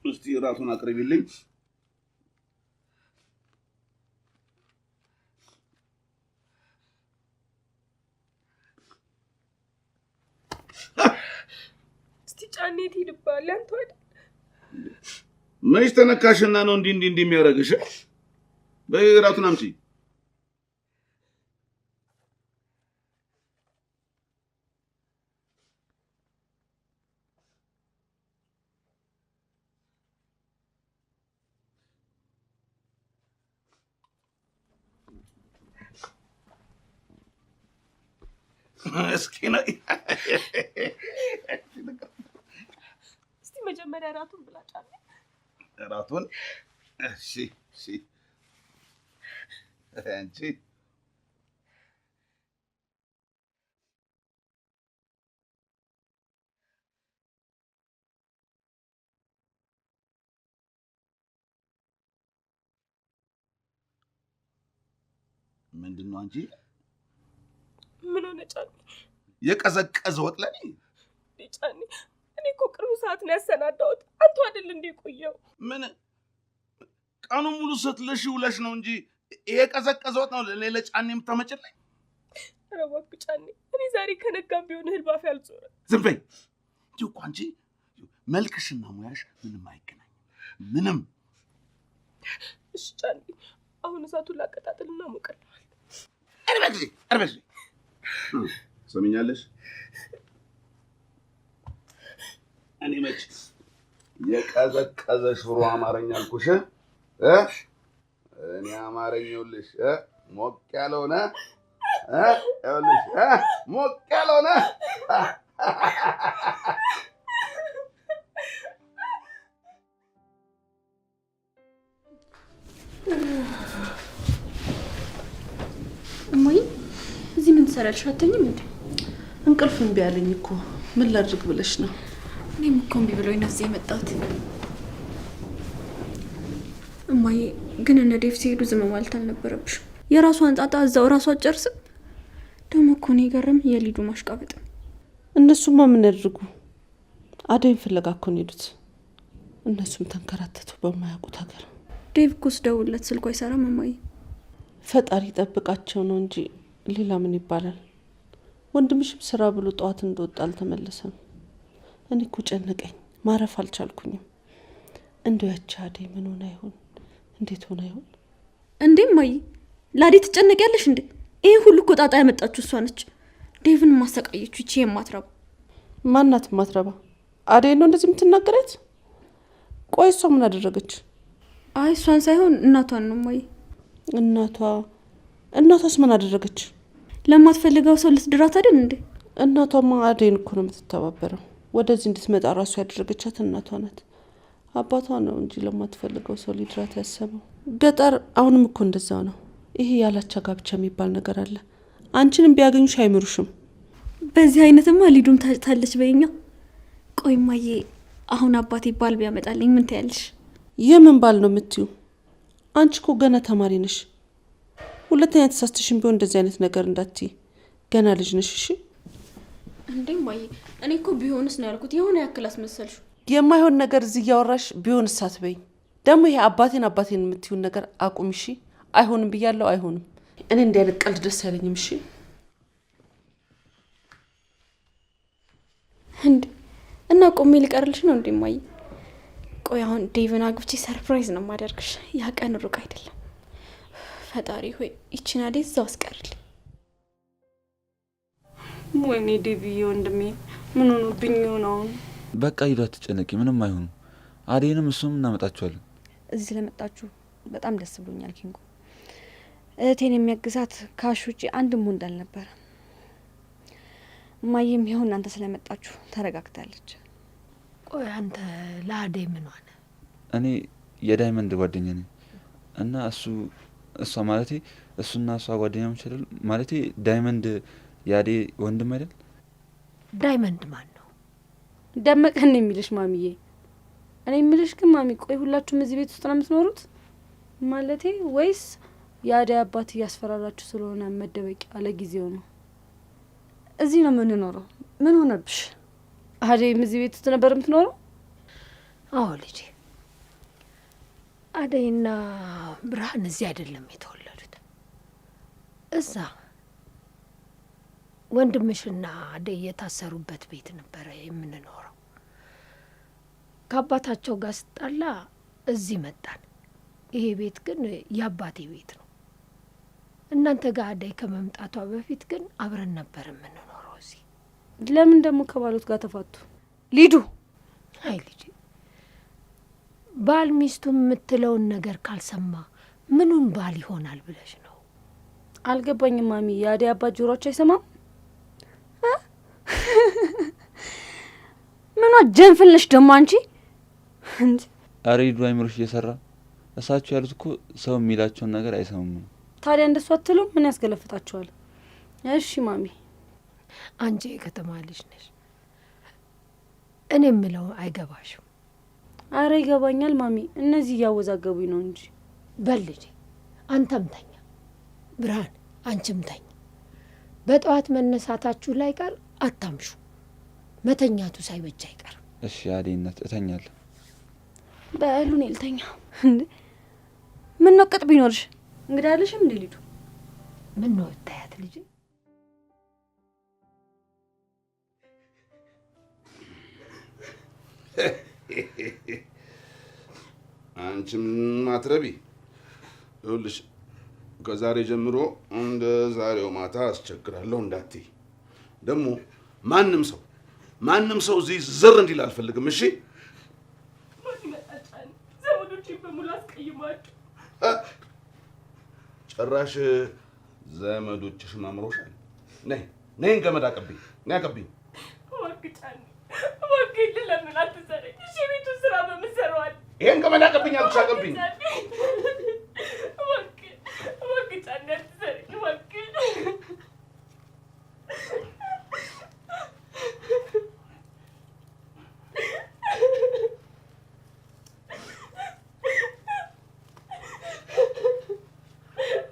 እስቲ እራቱን አቅርቢልኝ። እስቲ ጫኔ ትሄድብሃል አንተ አይደል? መች ተነካሽና ነው እንዲህ የሚያደርግሽ? በይ እራቱን አምጪ። እስኪ ነው እስቲ መጀመሪያ እራቱን ብላ ጫኔ። እራቱን? እሺ እሺ። አንቺ ምንድን ነው አንቺ? ምን ሆነ ጫኔ? የቀዘቀዘ ወጥ ለኔ? ጫኔ እኔ እኮ ቅርብ ሰዓት ነው ያሰናዳሁት። አንተ አይደል እንዴ ቆየው? ምን ቀኑ ሙሉ ስትለሽ ውለሽ ነው እንጂ ይሄ ቀዘቀዘ ወጥ ነው ለጫኔ የምታመጭልኝ? ኧረ እባክህ ጫኔ፣ እኔ ዛሬ ከነጋም ቢሆን እህል ባፌ አልዞረም። ዝም በይ እንጂ እኮ አንቺ መልክሽና ሙያሽ ምንም አይገናኝም፣ ምንም። እሺ ጫኔ፣ አሁን እሳቱን ላቀጣጥልና ሞቀልሃል። አርበሽ ሰሚኛለሽ? እኔ መች የቀዘቀዘ ሽሮ አማርኛ አልኩሽ? እኔ አማርኛ ይኸውልሽ ሞቅ ያለሆነ ይኸውልሽ ሞቅ ያለሆነ እማዬ እዚህ ምን ትሰራለሽ? አትተኝም እንዴ? እንቅልፍ እምቢ አለኝ እኮ ምን ላድርግ ብለሽ ነው? እኔም እኮ እምቢ ብሎኝ ነው እዚህ የመጣሁት። እማዬ ግን እነ ዴቭ ሲሄዱ ዝም ማለት አልነበረብሽም። የራሷን ጣጣ እዛው ራሷ አትጨርስም? ደግሞ እኮ ነው የገረመኝ የሊዱ ማሽቃበጥ። እነሱማ ምን ያድርጉ? አደይን ፍለጋ እኮ ነው የሄዱት። እነሱም ተንከራተቱ በማያውቁት ሀገር። ዴቭ እኮ ስደውልለት ስልኩ አይሰራም እማዬ። ፈጣሪ ጠብቃቸው ነው እንጂ ሌላ ምን ይባላል? ወንድምሽም ስራ ብሎ ጠዋት እንደወጣ አልተመለሰም። እኔ እኮ ጨነቀኝ፣ ማረፍ አልቻልኩኝም። እንደው ያቺ አደይ ምን ሆና ይሆን? እንዴት ሆና ይሆን? እንዴ እማዬ ላዴ ትጨነቂያለሽ እንዴ? ይሄ ሁሉ እኮ ጣጣ ያመጣችሁ እሷ ነች። ዴቭን ማሰቃየችው ይቺ የማትረባ። ማናት ማትረባ? አደይ ነው እንደዚህ የምትናገረት? ቆይ እሷ ምን አደረገች? አይ እሷን ሳይሆን እናቷን ነው እማዬ። እናቷስ ምን አደረገች? ለማትፈልገው ሰው ልትድራት አይደል እንዴ? እናቷማ አደይን እኮ ነው የምትተባበረው። ወደዚህ እንድትመጣ ራሱ ያደረገቻት እናቷ ናት። አባቷ ነው እንጂ ለማትፈልገው ሰው ሊድራት ያሰበው። ገጠር አሁንም እኮ እንደዛው ነው። ይሄ ያላቻ ጋብቻ የሚባል ነገር አለ። አንቺንም ቢያገኙሽ አይምሩሽም። በዚህ አይነትማ ሊዱም ታጭታለች በይኛ። ቆይ እማዬ አሁን አባቴ ባል ቢያመጣልኝ ምን ትያለሽ? የምን ባል ነው የምትዩ? አንቺ እኮ ገና ተማሪ ነሽ። ሁለተኛ ተሳስተሽም ቢሆን እንደዚህ አይነት ነገር እንዳትይ፣ ገና ልጅ ነሽ። እሺ እንዴ እማዬ እኔ እኮ ቢሆንስ ነው ያልኩት። የሆነ ያክል አስመሰልሽ። የማይሆን ነገር እዚህ እያወራሽ ቢሆንስ አትበይኝ። ደግሞ ይሄ አባቴን የምትዩን ነገር አቁም። እሺ አይሆንም ብያለሁ፣ አይሆንም። እኔ እንዲህ አይነት ቀልድ ደስ አይለኝም። እሺ እንዴ እና ቆሜ ልቀርልሽ ነው እንዴ እማዬ? ቆይ አሁን ዴቭን አግብቼ ሰርፕራይዝ ነው ማደርግሽ። ያ ቀን ሩቅ አይደለም። ፈጣሪ ሆይ ይቺን አደይ እዛው አስቀርልኝ። ወይኔ ዴቭዬ ወንድሜ ምን ሆኖብኝ ይሆን አሁን? በቃ ሂዱ፣ አትጨነቂ፣ ምንም አይሆንም። አደይንም እሱም እናመጣቸዋለን። እዚህ ስለመጣችሁ በጣም ደስ ብሎኛል ኪንጎ። እህቴን የሚያግዛት ካሽ ውጪ አንድም ወንድ አልነበረ። እማዬም ይኸው እናንተ ስለመጣችሁ ተረጋግታለች። ቆይ አንተ ለአደይ ምን ሆነ? እኔ የዳይመንድ ጓደኛ ነኝ እና እሷ ማለቴ እሱና እሷ ጓደኛሞች አይደል? ማለቴ ዳይመንድ የአደይ ወንድም አይደል? ዳይመንድ ማን ነው? ደመቀን የሚልሽ ማሚዬ። እኔ የሚልሽ ግን ማሚ፣ ቆይ ሁላችሁም እዚህ ቤት ውስጥ ነው የምትኖሩት? ማለቴ ወይስ የአደይ አባት እያስፈራራችሁ ስለሆነ መደበቂያ ለጊዜው ነው? እዚህ ነው የምንኖረው። ምን ሆነብሽ? አደይም እዚህ ቤት ውስጥ ነበር የምትኖረው? አዎ ልጄ፣ አደይና ብርሃን እዚህ አይደለም የተወለዱት። እዛ ወንድምሽና አደይ የታሰሩበት ቤት ነበረ የምንኖረው። ከአባታቸው ጋር ስጣላ እዚህ መጣን። ይሄ ቤት ግን የአባቴ ቤት ነው። እናንተ ጋር አደይ ከመምጣቷ በፊት ግን አብረን ነበር የምንኖረው እዚህ። ለምን ደግሞ ከባሎት ጋር ተፋቱ? ሊዱ፣ አይ ልጄ፣ ባል ሚስቱ የምትለውን ነገር ካልሰማ ምኑን ባል ይሆናል ብለሽ ነው? አልገባኝም ማሚ። የአደይ አባት ጆሮች አይሰማም? ምኗ ጀንፍል ነሽ ደግሞ አንቺ? አሬ ሂዱ አይምሮሽ እየሰራ እሳቸው ያሉት እኮ ሰው የሚላቸውን ነገር አይሰሙም። ታዲያ እንደሱ አትሉም? ምን ያስገለፍጣችኋል? እሺ ማሚ፣ አንቺ የከተማ ልጅ ነሽ፣ እኔ የምለው አይገባሽም። አረ ይገባኛል ማሚ፣ እነዚህ እያወዛገቡኝ ነው እንጂ። በል ልጄ አንተም ተኛ፣ ብርሃን አንቺም ተኛ። በጠዋት መነሳታችሁ ላይ ቀር አታምሹ፣ መተኛቱ ሳይበጅ አይቀርም። እሺ አዴነት እተኛለሁ። በሉን ልተኛ። ምን ነው ቅጥ ቢኖርሽ እንግዳ ያለሽም እንዴ ልጁ? ምን ነው ታያት ልጅ? አንቺም ማትረቢ ይኸውልሽ፣ ከዛሬ ጀምሮ እንደ ዛሬው ማታ አስቸግራለሁ እንዳትይ። ደግሞ ማንም ሰው እዚህ ዝር እንዲል አልፈልግም። እሺ? ዘመዶቼን በሙሉ አስቀይማለሁ። ጭራሽ ዘመዶችሽ ማምሮሻል። ነይ ገመድ አቀብኝ፣ ነይ አቀብኝ። እባክህ ጫኔ፣ እባክህ ለምን አትሰረኝ? እሺ ቤቱን ስራ በምሰራዋል። ይሄን ገመድ አቀብኝ አልኩሽ፣ አቀብኝ። እባክህ ጫኔ አትሰረኝ፣ እባክህ።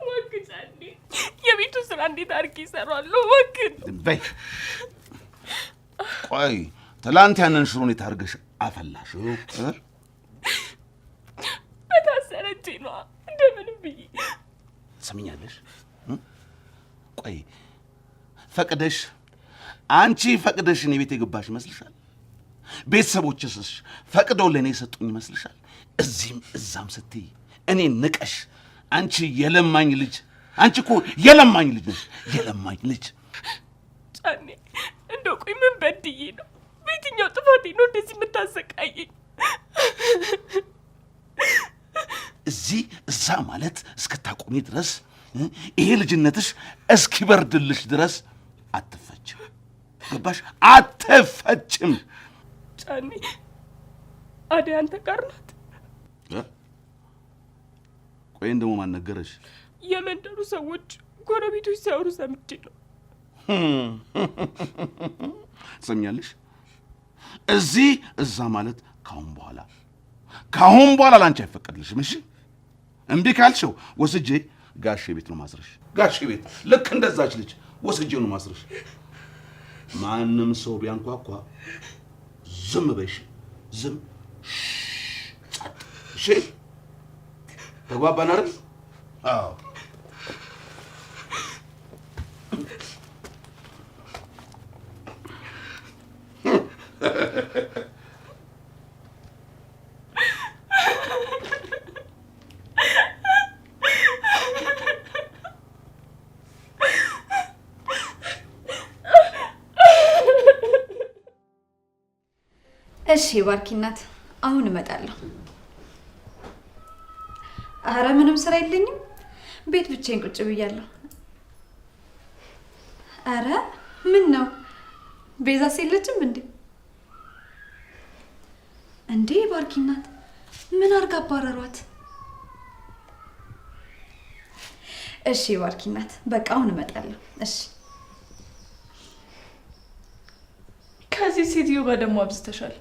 እባክህ ጫኔ፣ የቤቱን ስራ እንዴት አድርጌ እሰራዋለሁ? እባክህ በይ። ቆይ ትላንት ያንን ሽሮ እንዴት አድርገሽ አፈላሽው? በታሰረች ነዋ፣ እንደምንም ብዬ። ትሰሚኛለሽ? ቆይ አንቺ ፈቅደሽ እኔ ቤት የገባሽ ይመስልሻል? ቤተሰቦችስ ፈቅደው ለእኔ የሰጡኝ ይመስልሻል? እዚህም እዛም ስትይ እኔ ንቀሽ፣ አንቺ የለማኝ ልጅ፣ አንቺ እኮ የለማኝ ልጅ ነሽ፣ የለማኝ ልጅ። ጫኔ እንደው ቆይ ምን በድዬ ነው? በየትኛው ጥፋቴ ነው እንደዚህ የምታሰቃየኝ? እዚህ እዛ ማለት እስክታቆሚ ድረስ ይሄ ልጅነትሽ እስኪበርድልሽ ድረስ አትፈችም። ገባሽ? አትፈችም። ጫኔ አደይ አንተ ጋር ናት? ቆይ እንደሞ ማን ነገረሽ? የመንደሩ ሰዎች ጎረቤቶች ሲያወሩ ሰምቼ ነው። ትሰሚኛለሽ? እዚህ እዛ ማለት ካሁን በኋላ ላንቺ አይፈቀድልሽም። እሺ? እምቢ ካልሽው ወስጄ ጋሼ ቤት ነው ማስረሽ። ጋሼ ቤት ልክ እንደዛች ልጅ ወስጄ ነው ማስረሽ። ማንም ሰው ቢያንኳኳ ዝም በይሽ፣ ዝም ጸጥ። እሺ? ተግባባን አይደል? አዎ። እሺ ባርኪ እናት፣ አሁን እመጣለሁ። አረ ምንም ስራ የለኝም፣ ቤት ብቻዬን ቁጭ ብያለሁ። አረ ምን ነው ቤዛስ የለችም እንዴ? እንዴ ባርኪ እናት፣ ምን አርጋ አባረሯት? እሺ ባርኪ እናት፣ በቃ አሁን እመጣለሁ። እሺ። ከዚህ ሴትዮ ጋር ደግሞ አብዝተሻል።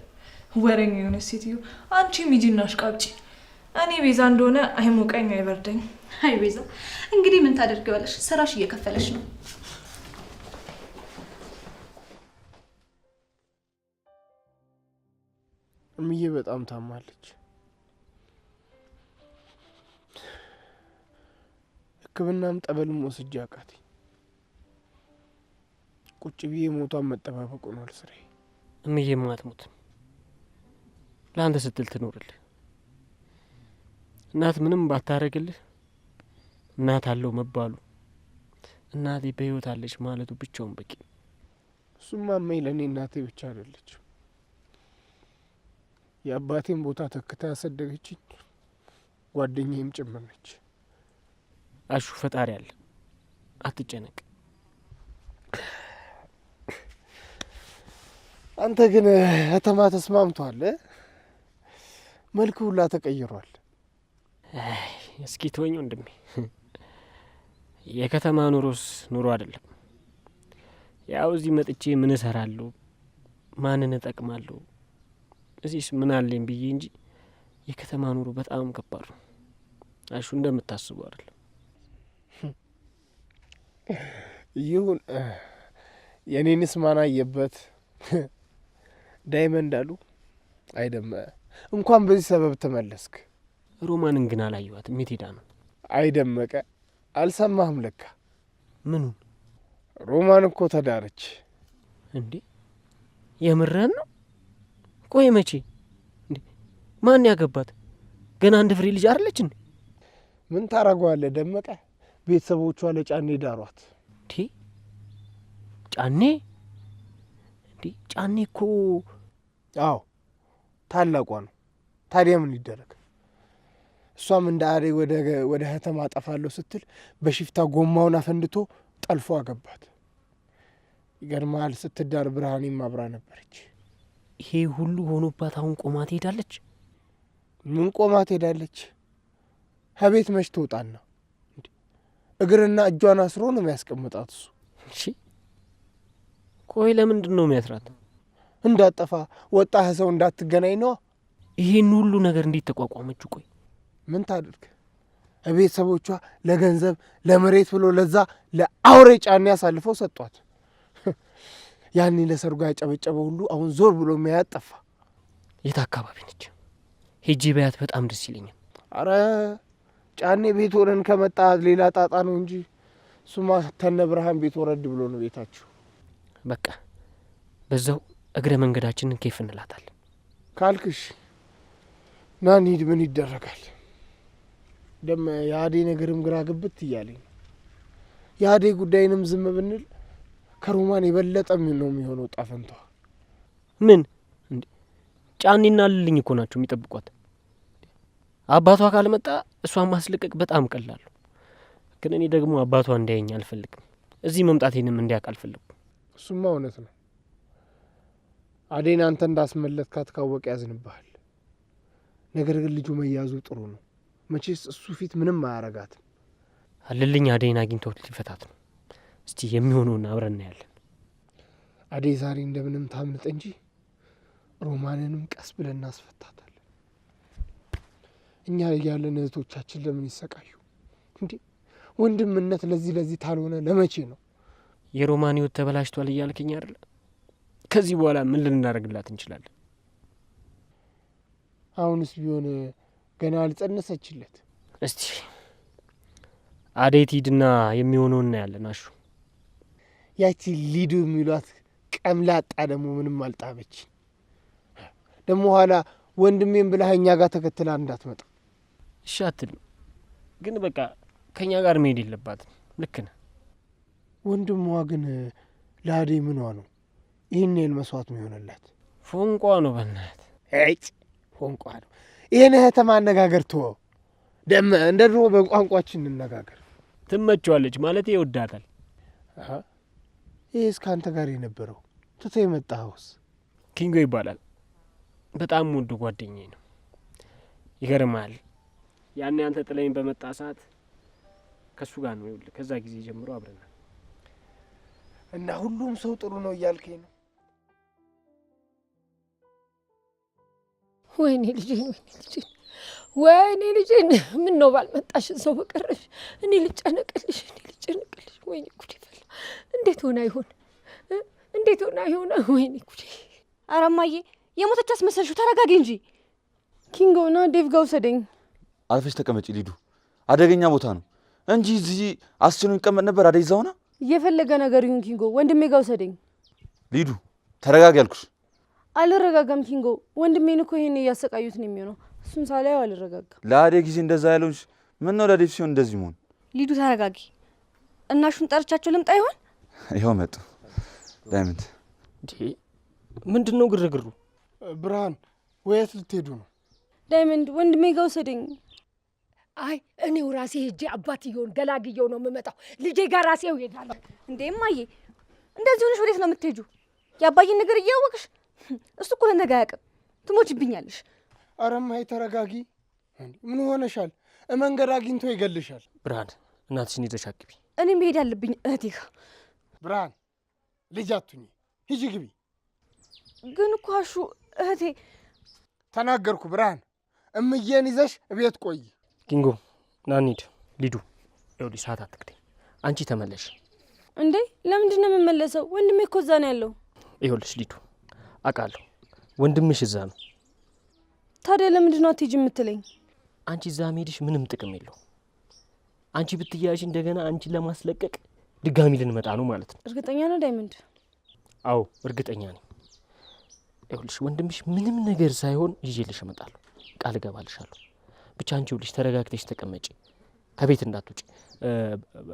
ወረኛ የሆነች ሴትዮ። አንቺ ሚጂና አሽቃብጪ። እኔ ቤዛ እንደሆነ አይሞቀኝ አይበርደኝ። አይ ቤዛ፣ እንግዲህ ምን ታደርጊዋለሽ? ስራሽ እየከፈለሽ ነው። እምዬ በጣም ታማለች። ሕክምናም ጠበልም ወስጄ አቃተኝ። ቁጭ ብዬ ሞቷን መጠባበቅ ሆኗል ስራዬ። እምዬም አትሞትም፣ ለአንተ ስትል ትኖርልህ። እናት ምንም ባታረግልህ እናት አለው መባሉ፣ እናቴ በህይወት አለች ማለቱ ብቻውን በቂ። እሱማ እመኝ ለእኔ እናቴ ብቻ አይደለችም፣ የአባቴን ቦታ ተክታ ያሰደገችኝ ጓደኛዬም ጭምር ነች። አሹ ፈጣሪ አለ፣ አትጨነቅ። አንተ ግን ከተማ ተስማምቷል። መልክ ሁላ ተቀይሯል። እስኪ ተወኝ ወንድሜ። የከተማ ኑሮስ ኑሮ አይደለም። ያው እዚህ መጥቼ ምን እሰራለሁ፣ ማንን እጠቅማለሁ፣ እዚህስ ምን አለኝ ብዬ እንጂ የከተማ ኑሮ በጣም ከባድ ነው። አሹ እንደምታስበው አይደለም። ይሁን የኔንስ ማን አየበት? ዳይመንድ አሉ አይደም። እንኳን በዚህ ሰበብ ተመለስክ። ሮማንን ግን አላየኋትም። የት ሄዳ ነው? አይደመቀ አልሰማህም ለካ። ምኑን? ሮማን እኮ ተዳረች። እንዴ የምረን ነው? ቆይ መቼ? እንዴ ማን ያገባት? ገና አንድ ፍሬ ልጅ አይደለች እንዴ? ምን ታረገዋለህ ደመቀ? ቤተሰቦቿ ለጫኔ ዳሯት። እንዴ ጫኔ? እንዴ ጫኔ እኮ አዎ ታላቋ ነው። ታዲያ ምን ይደረግ? እሷም እንደ አደይ ወደ ከተማ አጠፋለሁ ስትል በሽፍታ ጎማውን አፈንድቶ ጠልፎ አገባት። ይገርማል። ስትዳር ብርሃኔም አብራ ነበረች። ይሄ ሁሉ ሆኖባት አሁን ቆማ ትሄዳለች? ምን ቆማ ትሄዳለች? ከቤት መች ትወጣና እግርና እጇን አስሮ ነው የሚያስቀምጣት እሱ። እሺ ቆይ ለምንድን ነው የሚያስራት? እንዳጠፋ ወጣህ ሰው እንዳትገናኝ ነዋ። ይሄን ሁሉ ነገር እንዴት ተቋቋመችው? ቆይ ምን ታድርግ? ቤተሰቦቿ ለገንዘብ ለመሬት ብሎ ለዛ ለአውሬ ጫኔ ያሳልፈው ሰጧት። ያኔ ለሰርጓ ያጨበጨበ ሁሉ አሁን ዞር ብሎ የሚያያት ጠፋ። የት አካባቢ ነች? ሄጄ በያት በጣም ደስ ይለኛል። አረ ጫኔ ቤት ሆነን ከመጣ ሌላ ጣጣ ነው እንጂ እሱማ ተነ ብርሃን ቤት ወረድ ብሎ ነው ቤታችሁ። በቃ በዛው እግረ መንገዳችንን ኬፍ እንላታለን ካልክሽ ና እንሂድ። ምን ይደረጋል? ደም የአዴ ነገርም ግራ ግብት እያለኝ ነው። የአዴ ጉዳይንም ዝም ብንል ከሮማን የበለጠ ነው የሚሆነው ጣፈንቷ። ምን እንዴ ጫኔና ልልኝ እኮ ናቸው የሚጠብቋት። አባቷ ካልመጣ እሷን ማስለቀቅ በጣም ቀላሉ። ግን እኔ ደግሞ አባቷ እንዳያኝ አልፈልግም። እዚህ መምጣቴንም እንዲያውቅ አልፈልግም። እሱማ እውነት ነው። አዴን አንተ እንዳስመለጥካት ካወቀ ያዝንብሃል። ነገር ግን ልጁ መያዙ ጥሩ ነው። መቼስ እሱ ፊት ምንም አያረጋትም። አልልኝ አዴን አግኝተው ሊፈታት ነው። እስቲ የሚሆነውን አብረን እናያለን። አዴ ዛሬ እንደምንም ታምልጥ እንጂ ሮማንንም ቀስ ብለን እናስፈታታለን። እኛ ያለን እህቶቻችን ለምን ይሰቃዩ እንዴ? ወንድምነት ለዚህ ታልሆነ ለመቼ ነው? የሮማን ህይወት ተበላሽቷል እያልከኝ አይደለ? ከዚህ በኋላ ምን ልናደርግላት እንችላለን? አሁንስ ቢሆን ገና አልጸነሰችለት። እስቲ አዴት ሂድና የሚሆነው እናያለን። አሹ ያቺ ሊዱ የሚሏት ቀምላጣ ደግሞ ምንም አልጣበች። ደግሞ ኋላ ወንድሜን ብለህ እኛ ጋር ተከትላ እንዳትመጣ። እሺ አትልም፣ ግን በቃ ከእኛ ጋር መሄድ የለባትም። ልክ ነህ። ወንድሟ ግን ለአዴ ምኗ ነው ይህን ያህል መስዋዕት የሚሆንላት? ፎንቋ ነው። በናት ፎንቋ ነው። ይህን ከተማ አነጋገር ተወው። ደም እንደ ድሮ በቋንቋችን እንነጋገር። ትመቸዋለች ማለት ይወዳታል። ይህ እስከ አንተ ጋር የነበረው ትቶ የመጣኸውስ? ኪንጎ ይባላል። በጣም ውድ ጓደኛዬ ነው። ይገርማል። ያኔ አንተ ጥለኝ በመጣ ሰዓት ከእሱ ጋር ነው። ይኸውልህ ከዛ ጊዜ ጀምሮ አብረናል እና ሁሉም ሰው ጥሩ ነው እያልከኝ ነው? ወይኔ ልጄን፣ ወይኔ ልጄን፣ ምን ነው ባልመጣሽ ሰው በቀረሽ። እኔ ልጨነቅልሽ። ወይኔ ጉዴ ፈላ። እንዴት ሆና ይሆን? ወይኔ ጉዴ። ኧረ እማዬ የሞተች አስመሰልሽው። ተረጋጊ እንጂ። ኪንጎና ዴቭ ጋር ውሰደኝ። አልፈሽ ተቀመጪ ሊዱ። አደገኛ ቦታ ነው እንጂ እዚህ አስችሎ ይቀመጥ ነበር። አደይ እዛው ሆና እየፈለገ ነገር ይሁን ኪንጎ፣ ወንድሜ ጋር ውሰደኝ። ሊዱ ተረጋጊ አልኩሽ። አልረጋጋም ኪንጎ። ወንድሜን እኮ ይሄን እያሰቃዩት ነው የሚሆነው። እሱን ሳላየው አልረጋጋም። ለአደይ ጊዜ እንደዛ ያለውሽ ምን ነው? ለዴቭ ሲሆን እንደዚህ መሆን። ሊዱ ተረጋጊ። እናሹን ጠርቻቸው ልምጣ ይሆን? ይኸው መጡ። ዳይመንድ ምንድን ነው ግርግሩ? ብርሃን ወየት ልትሄዱ ነው? ዳይመንድ ወንድሜ ጋር ውሰደኝ። አይ እኔው ራሴ ሄጄ አባትየውን ገላግየው ነው የምመጣው። ልጄ ጋር ራሴው እሄዳለሁ። እንዴ እማዬ እንደዚህ ሆነሽ ወዴት ነው የምትሄጁ? የአባዬን ነገር እያወቅሽ እሱ እኮ ለነገ አያውቅም። ትሞችብኛለሽ። ኧረ እማዬ ተረጋጊ። ምን ሆነሻል? መንገድ አግኝቶ ይገልሻል። ብርሃን እናትሽን ይዘሽ አግቢ። እኔ መሄድ አለብኝ እህቴ ጋር። ብርሃን ልጅ አትሁኚ፣ ሂጂ ግቢ። ግን እኮ አሹ እህቴ። ተናገርኩ ብርሃን፣ እምዬን ይዘሽ እቤት ቆይ። ኪንጎ ና እንሂድ። ሊዱ ይኸውልሽ ሰዓት አትግደኝ። አንቺ ተመለሽ። እንዴ ለምንድን ነው የምመለሰው? ወንድሜ እኮ እዛ ነው ያለው። ይኸውልሽ ሊዱ አውቃለሁ ወንድምሽ እዛ ነው። ታዲያ ለምንድን ነው አትሄጂ የምትለኝ? አንቺ እዛ መሄድሽ ምንም ጥቅም የለው። አንቺ ብትያዥ እንደገና አንቺን ለማስለቀቅ ድጋሚ ልንመጣ ነው ማለት ነው። እርግጠኛ ነህ ዳይመንድ? አዎ እርግጠኛ ነኝ። ይኸውልሽ ወንድምሽ ምንም ነገር ሳይሆን ይዤልሽ እመጣለሁ፣ ቃል እገባልሻለሁ። ብቻ አንቺ ይኸውልሽ ተረጋግተሽ ተቀመጪ፣ ከቤት እንዳትውጪ።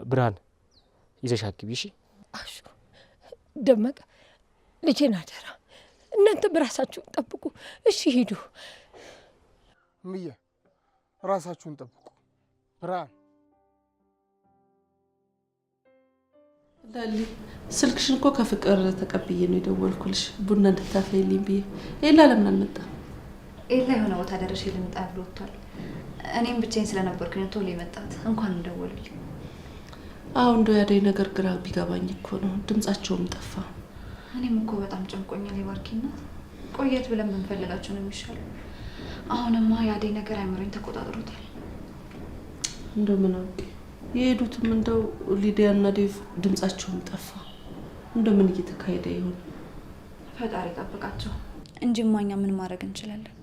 ብርሃን ይዘሽ አግቢ እሺ? አሹ ደመቀ፣ ልጄን አደራ፣ እናንተ በራሳችሁን ጠብቁ እሺ? ሂዱ። እምዬ ራሳችሁን ጠብቁ። ብርሃን ላሊ ስልክሽን እኮ ከፍቅር ተቀብዬ ነው የደወልኩልሽ ቡና እንድታፈይልኝ ብዬ። ኤላ ለምን አልመጣም? ኤላ የሆነ ቦታ ደረሼ ልምጣ ብሎ ወጥቷል። እኔም ብቻዬን ስለነበርኩኝ ቶሎ የመጣት። እንኳን እንደወሉልኝ። አሁን እንደው ያደይ ነገር ግራ ቢገባኝ እኮ ነው፣ ድምጻቸውም ጠፋ። እኔም እኮ በጣም ጨንቆኛል። የባርኪ እናት ቆየት ብለን ብንፈልጋቸው ነው የሚሻለው። አሁንማ ያደይ ነገር አይምሮኝ ተቆጣጥሮታል። እንደው ምን አውቄ የሄዱትም እንደው ሊዲያና ዴቭ ድምጻቸውም ጠፋ። እንደው ምን እየተካሄደ ይሆን? ፈጣሪ ጠብቃቸው እንጂ ማኛ ምን ማድረግ እንችላለን?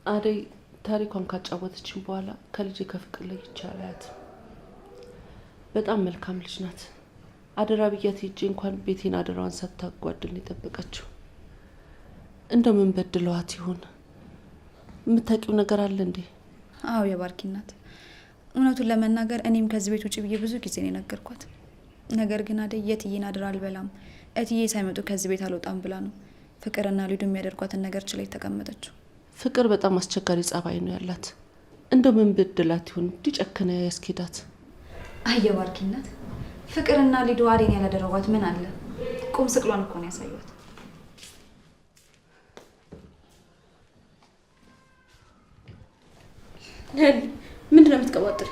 አደይ ታሪኳን ካጫወተችን በኋላ ከልጄ ከፍቅር ላይ ይቻላል። በጣም መልካም ልጅ ናት። አደራ ብያት ሄጄ እንኳን ቤቴን አደራዋን ሳታጓድል የጠበቀችው። እንደው ምን በድለዋት ይሆን? የምታውቂው ነገር አለ እንዴ? አዎ የባርኪ እናት፣ እውነቱን ለመናገር እኔም ከዚህ ቤት ውጭ ብዬ ብዙ ጊዜ ነው የነገርኳት። ነገር ግን አደይ የትዬን አደራ አልበላም፣ እትዬ ሳይመጡ ከዚህ ቤት አልወጣም ብላ ነው ፍቅርና ሊዱ የሚያደርጓትን ነገር ችላ የተቀመጠችው። ፍቅር በጣም አስቸጋሪ ጸባይ ነው ያላት። እንደው ምን በድላት ይሆን እንዲጨከነ ያስኬዳት? አይ የባርኪ እናት፣ ፍቅርና ሊዱ አደይን ያላደረጓት ምን አለ? ቁም ስቅሏን እኮ ነው ያሳዩት። ምንድን ነው የምትቀባጥር?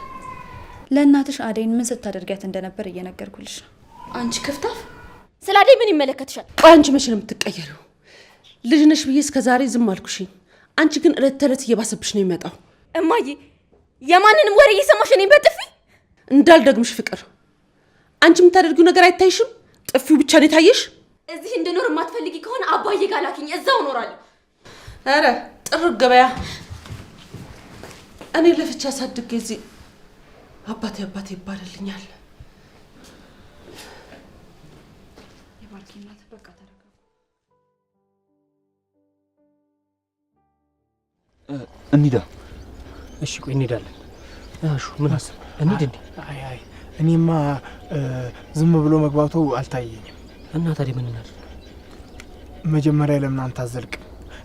ለእናትሽ አደይን ምን ስታደርጊያት እንደነበር እየነገርኩልሽ። አንቺ ክፍታፍ፣ ስለ አደይ ምን ይመለከትሻል? ቆይ አንቺ መቼ ነው የምትቀየሪው? ልጅ ነሽ ብዬ እስከ ዛሬ ዝም አልኩሽኝ። አንቺ ግን እለት ተዕለት እየባሰብሽ ነው የሚመጣው። እማዬ የማንንም ወሬ እየሰማሽ እኔን በጥፊ እንዳልደግምሽ ፍቅር፣ አንቺ የምታደርጊው ነገር አይታይሽም? ጥፊው ብቻ ነው የታየሽ። እዚህ እንድኖር የማትፈልጊ ከሆነ አባዬ ጋር ላኪኝ፣ እዛው እኖራለሁ። ኧረ ጥር ገበያ እኔ ለፍቻ አሳድጌ እዚህ አባቴ አባቴ ይባልልኛል። የባርኪ እናት በቃ ተረጋጉ። እንሂዳ። እሺ ቆይ እንሄዳለን። አሹ ምን አሰብ እንሂድ እንዴ? አይ እኔማ ዝም ብሎ መግባቱ አልታየኝም። እና ታዲያ ምን እናድርግ? መጀመሪያ ለምን አንተ አዘልቅ?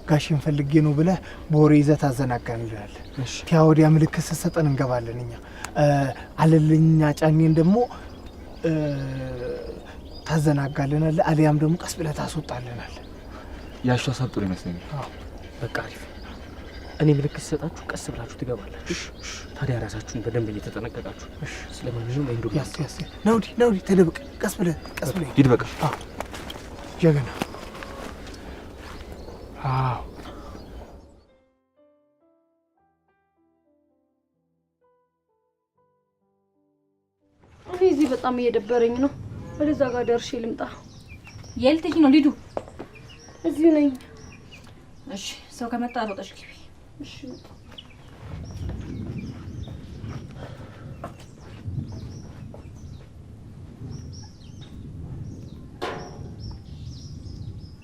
ጋሽን ፈልጌ ነው ብለህ በወሬ ይዘህ ታዘናጋን ይላል። ቲያ ወዲያ ምልክት ስትሰጠን እንገባለን እኛ። አለልኛ ጫኔን ደግሞ ታዘናጋለናል፣ አሊያም ደግሞ ቀስ ብለህ ታስወጣለናል። ያሹ ሀሳብ ጥሩ ይመስለኛል። በቃ አሪፍ። እኔ ምልክት ሰጣችሁ ቀስ ብላችሁ ትገባላችሁ። ታዲያ ራሳችሁን በደንብ እየተጠነቀቃችሁ። ስለማንኛውም አይንዶ ያስ ናውዲ ተደብቅ፣ ቀስ ብለህ ሂድ። በቃ ጀገና አዎ እኔ እዚህ በጣም እየደበረኝ ነው። ወደዛ ጋር ደርሼ ልምጣ። የልትጅ ነው ሊዱ? እዚሁ ነኝ። እሺ ሰው ከመጣ ሮጠሽ ግቢ። እሺ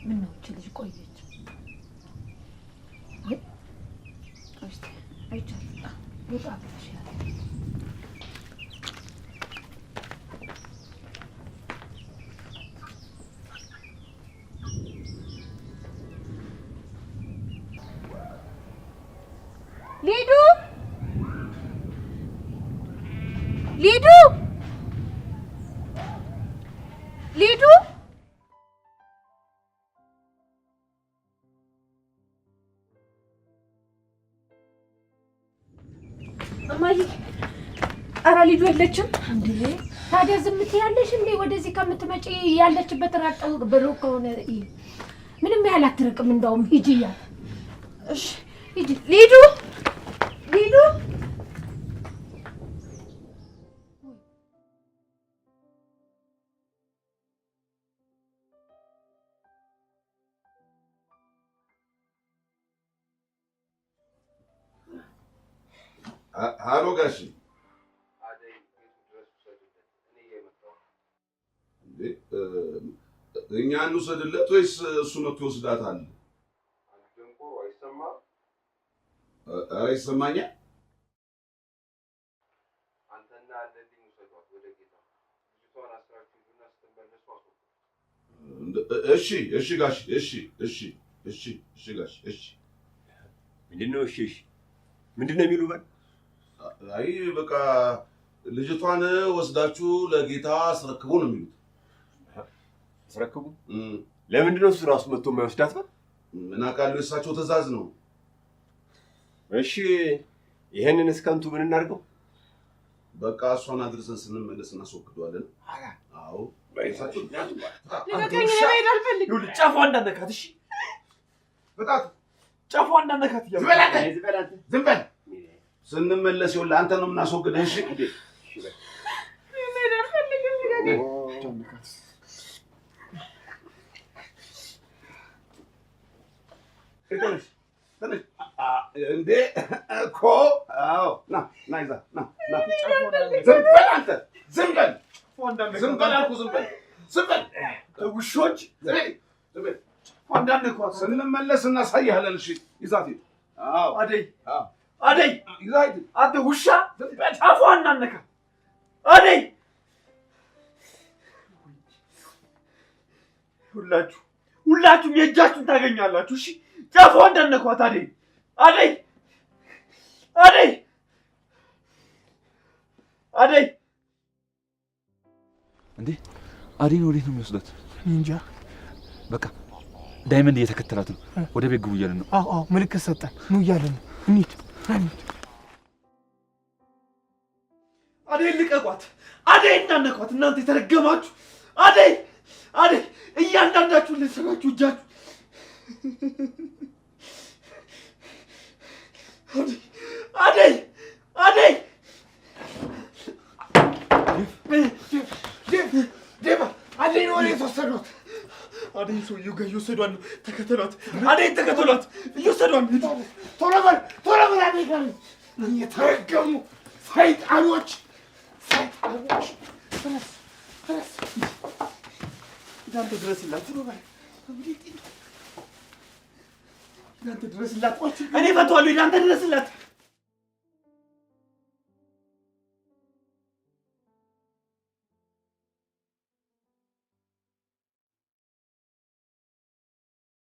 ምን ነው እቺ ልጅ ቆየች? አይቻልም። ወጣ ብለሽ ያለ ሊዱ ሊዱ ሊዱ እማዬ፣ ኧረ ልጁ የለችም እንዴ? ታዲያ ዝም ትያለሽ እንዴ? ወደዚህ ከምትመጪ ያለችበት ራቅ ብሎ ከሆነ ምንም ያህል አትርቅም። እንደውም ሂጂ እያለ እሺ፣ ሂጂ ሊዱ፣ ሊዱ ሀሎ ጋሺ፣ እኛ እንውሰድለት ወይስ እሱ መጥቶ ይወስዳታል? ኧረ ይሰማኛል። እሺ እሺ ጋሺ፣ እሺ እሺ እሺ እሺ ጋሺ፣ እሺ። ምንድን ነው? እሺ እሺ፣ ምንድን ነው የሚሉ? በል አይ በቃ ልጅቷን ወስዳችሁ ለጌታ አስረክቡ ነው የሚሉት። አስረክቡ? ለምንድን ነው እሱ ራሱ መጥቶ የማይወስዳት? በል ምን አውቃለሁ፣ የእሳቸው ትእዛዝ ነው። እሺ ይሄንን እስከንቱ ምን እናድርገው? በቃ እሷን አድርሰን ስንመለስ እናስወግደዋለን። አዎ ባይሳችሁ ልቀቀኝ፣ መሄድ አልፈልግም። ይኸውልህ ጫፏ እንዳነካት። እሺ በጣም ጫፏ እንዳነካት። ዝም በል። ስንመለስ ይኸውልህ አንተ ነው የምናስወግደህ። እሺ መሄድ አልፈልግም። ልቀቀኝ። እንዴ እኮ አዎ፣ ና ና ይዛ ና ና። ዝም በል አንተ፣ ዝም በል፣ ዝም በል አልኩህ፣ ዝም በል፣ ዝም በል። ውሾች ዝም በል። ስንመለስ እናሳይሃለን። እሺ ይዛት ሂድ። አዎ አደይ፣ አዎ አደይ፣ ይዛት ሂድ። አንተ ውሻ ጫፏ እንዳነካ። አደይ፣ ሁላችሁም የእጃችሁን ታገኛላችሁ። እሺ ጫፏ እንዳነኳት። አደይ፣ አደይ፣ አደይ፣ አደይ። እንዴ አደይን ወዴት ነው የሚወስዳት? እንጃ። በቃ ዳይመንድ እየተከተላት ነው። ወደ ቤት ግቡ እያለን ነው። አዎ ምልክት ሰጠን። ኑ እያለን ነው። እንሂድ። አደይ ልቀቋት! አደይ እንዳነኳት! እናንተ የተረገማችሁ! አደይ፣ አደይ፣ እያንዳንዳችሁ ለሰራችሁ እጃችሁ። አደይ፣ አደይ፣ ዴባ፣ አደይ ነው ወዴት ወሰዷት? አደይ ሰውዬው ጋር እየወሰዷት ነው። ተከተሏት! አደይ ተከተሏት! እየወሰዷት ነው። ቶሎ በል፣ ቶሎ በል! አደይ ጋር የተረገሙ ሰይጣኖች፣ ሰይጣኖች! ድረስ፣ ድረስ! እናንተ ድረስላት! ቶሎ በል! እናንተ ድረስላት! እኔ እፈታዋለሁ። እናንተ ድረስላት!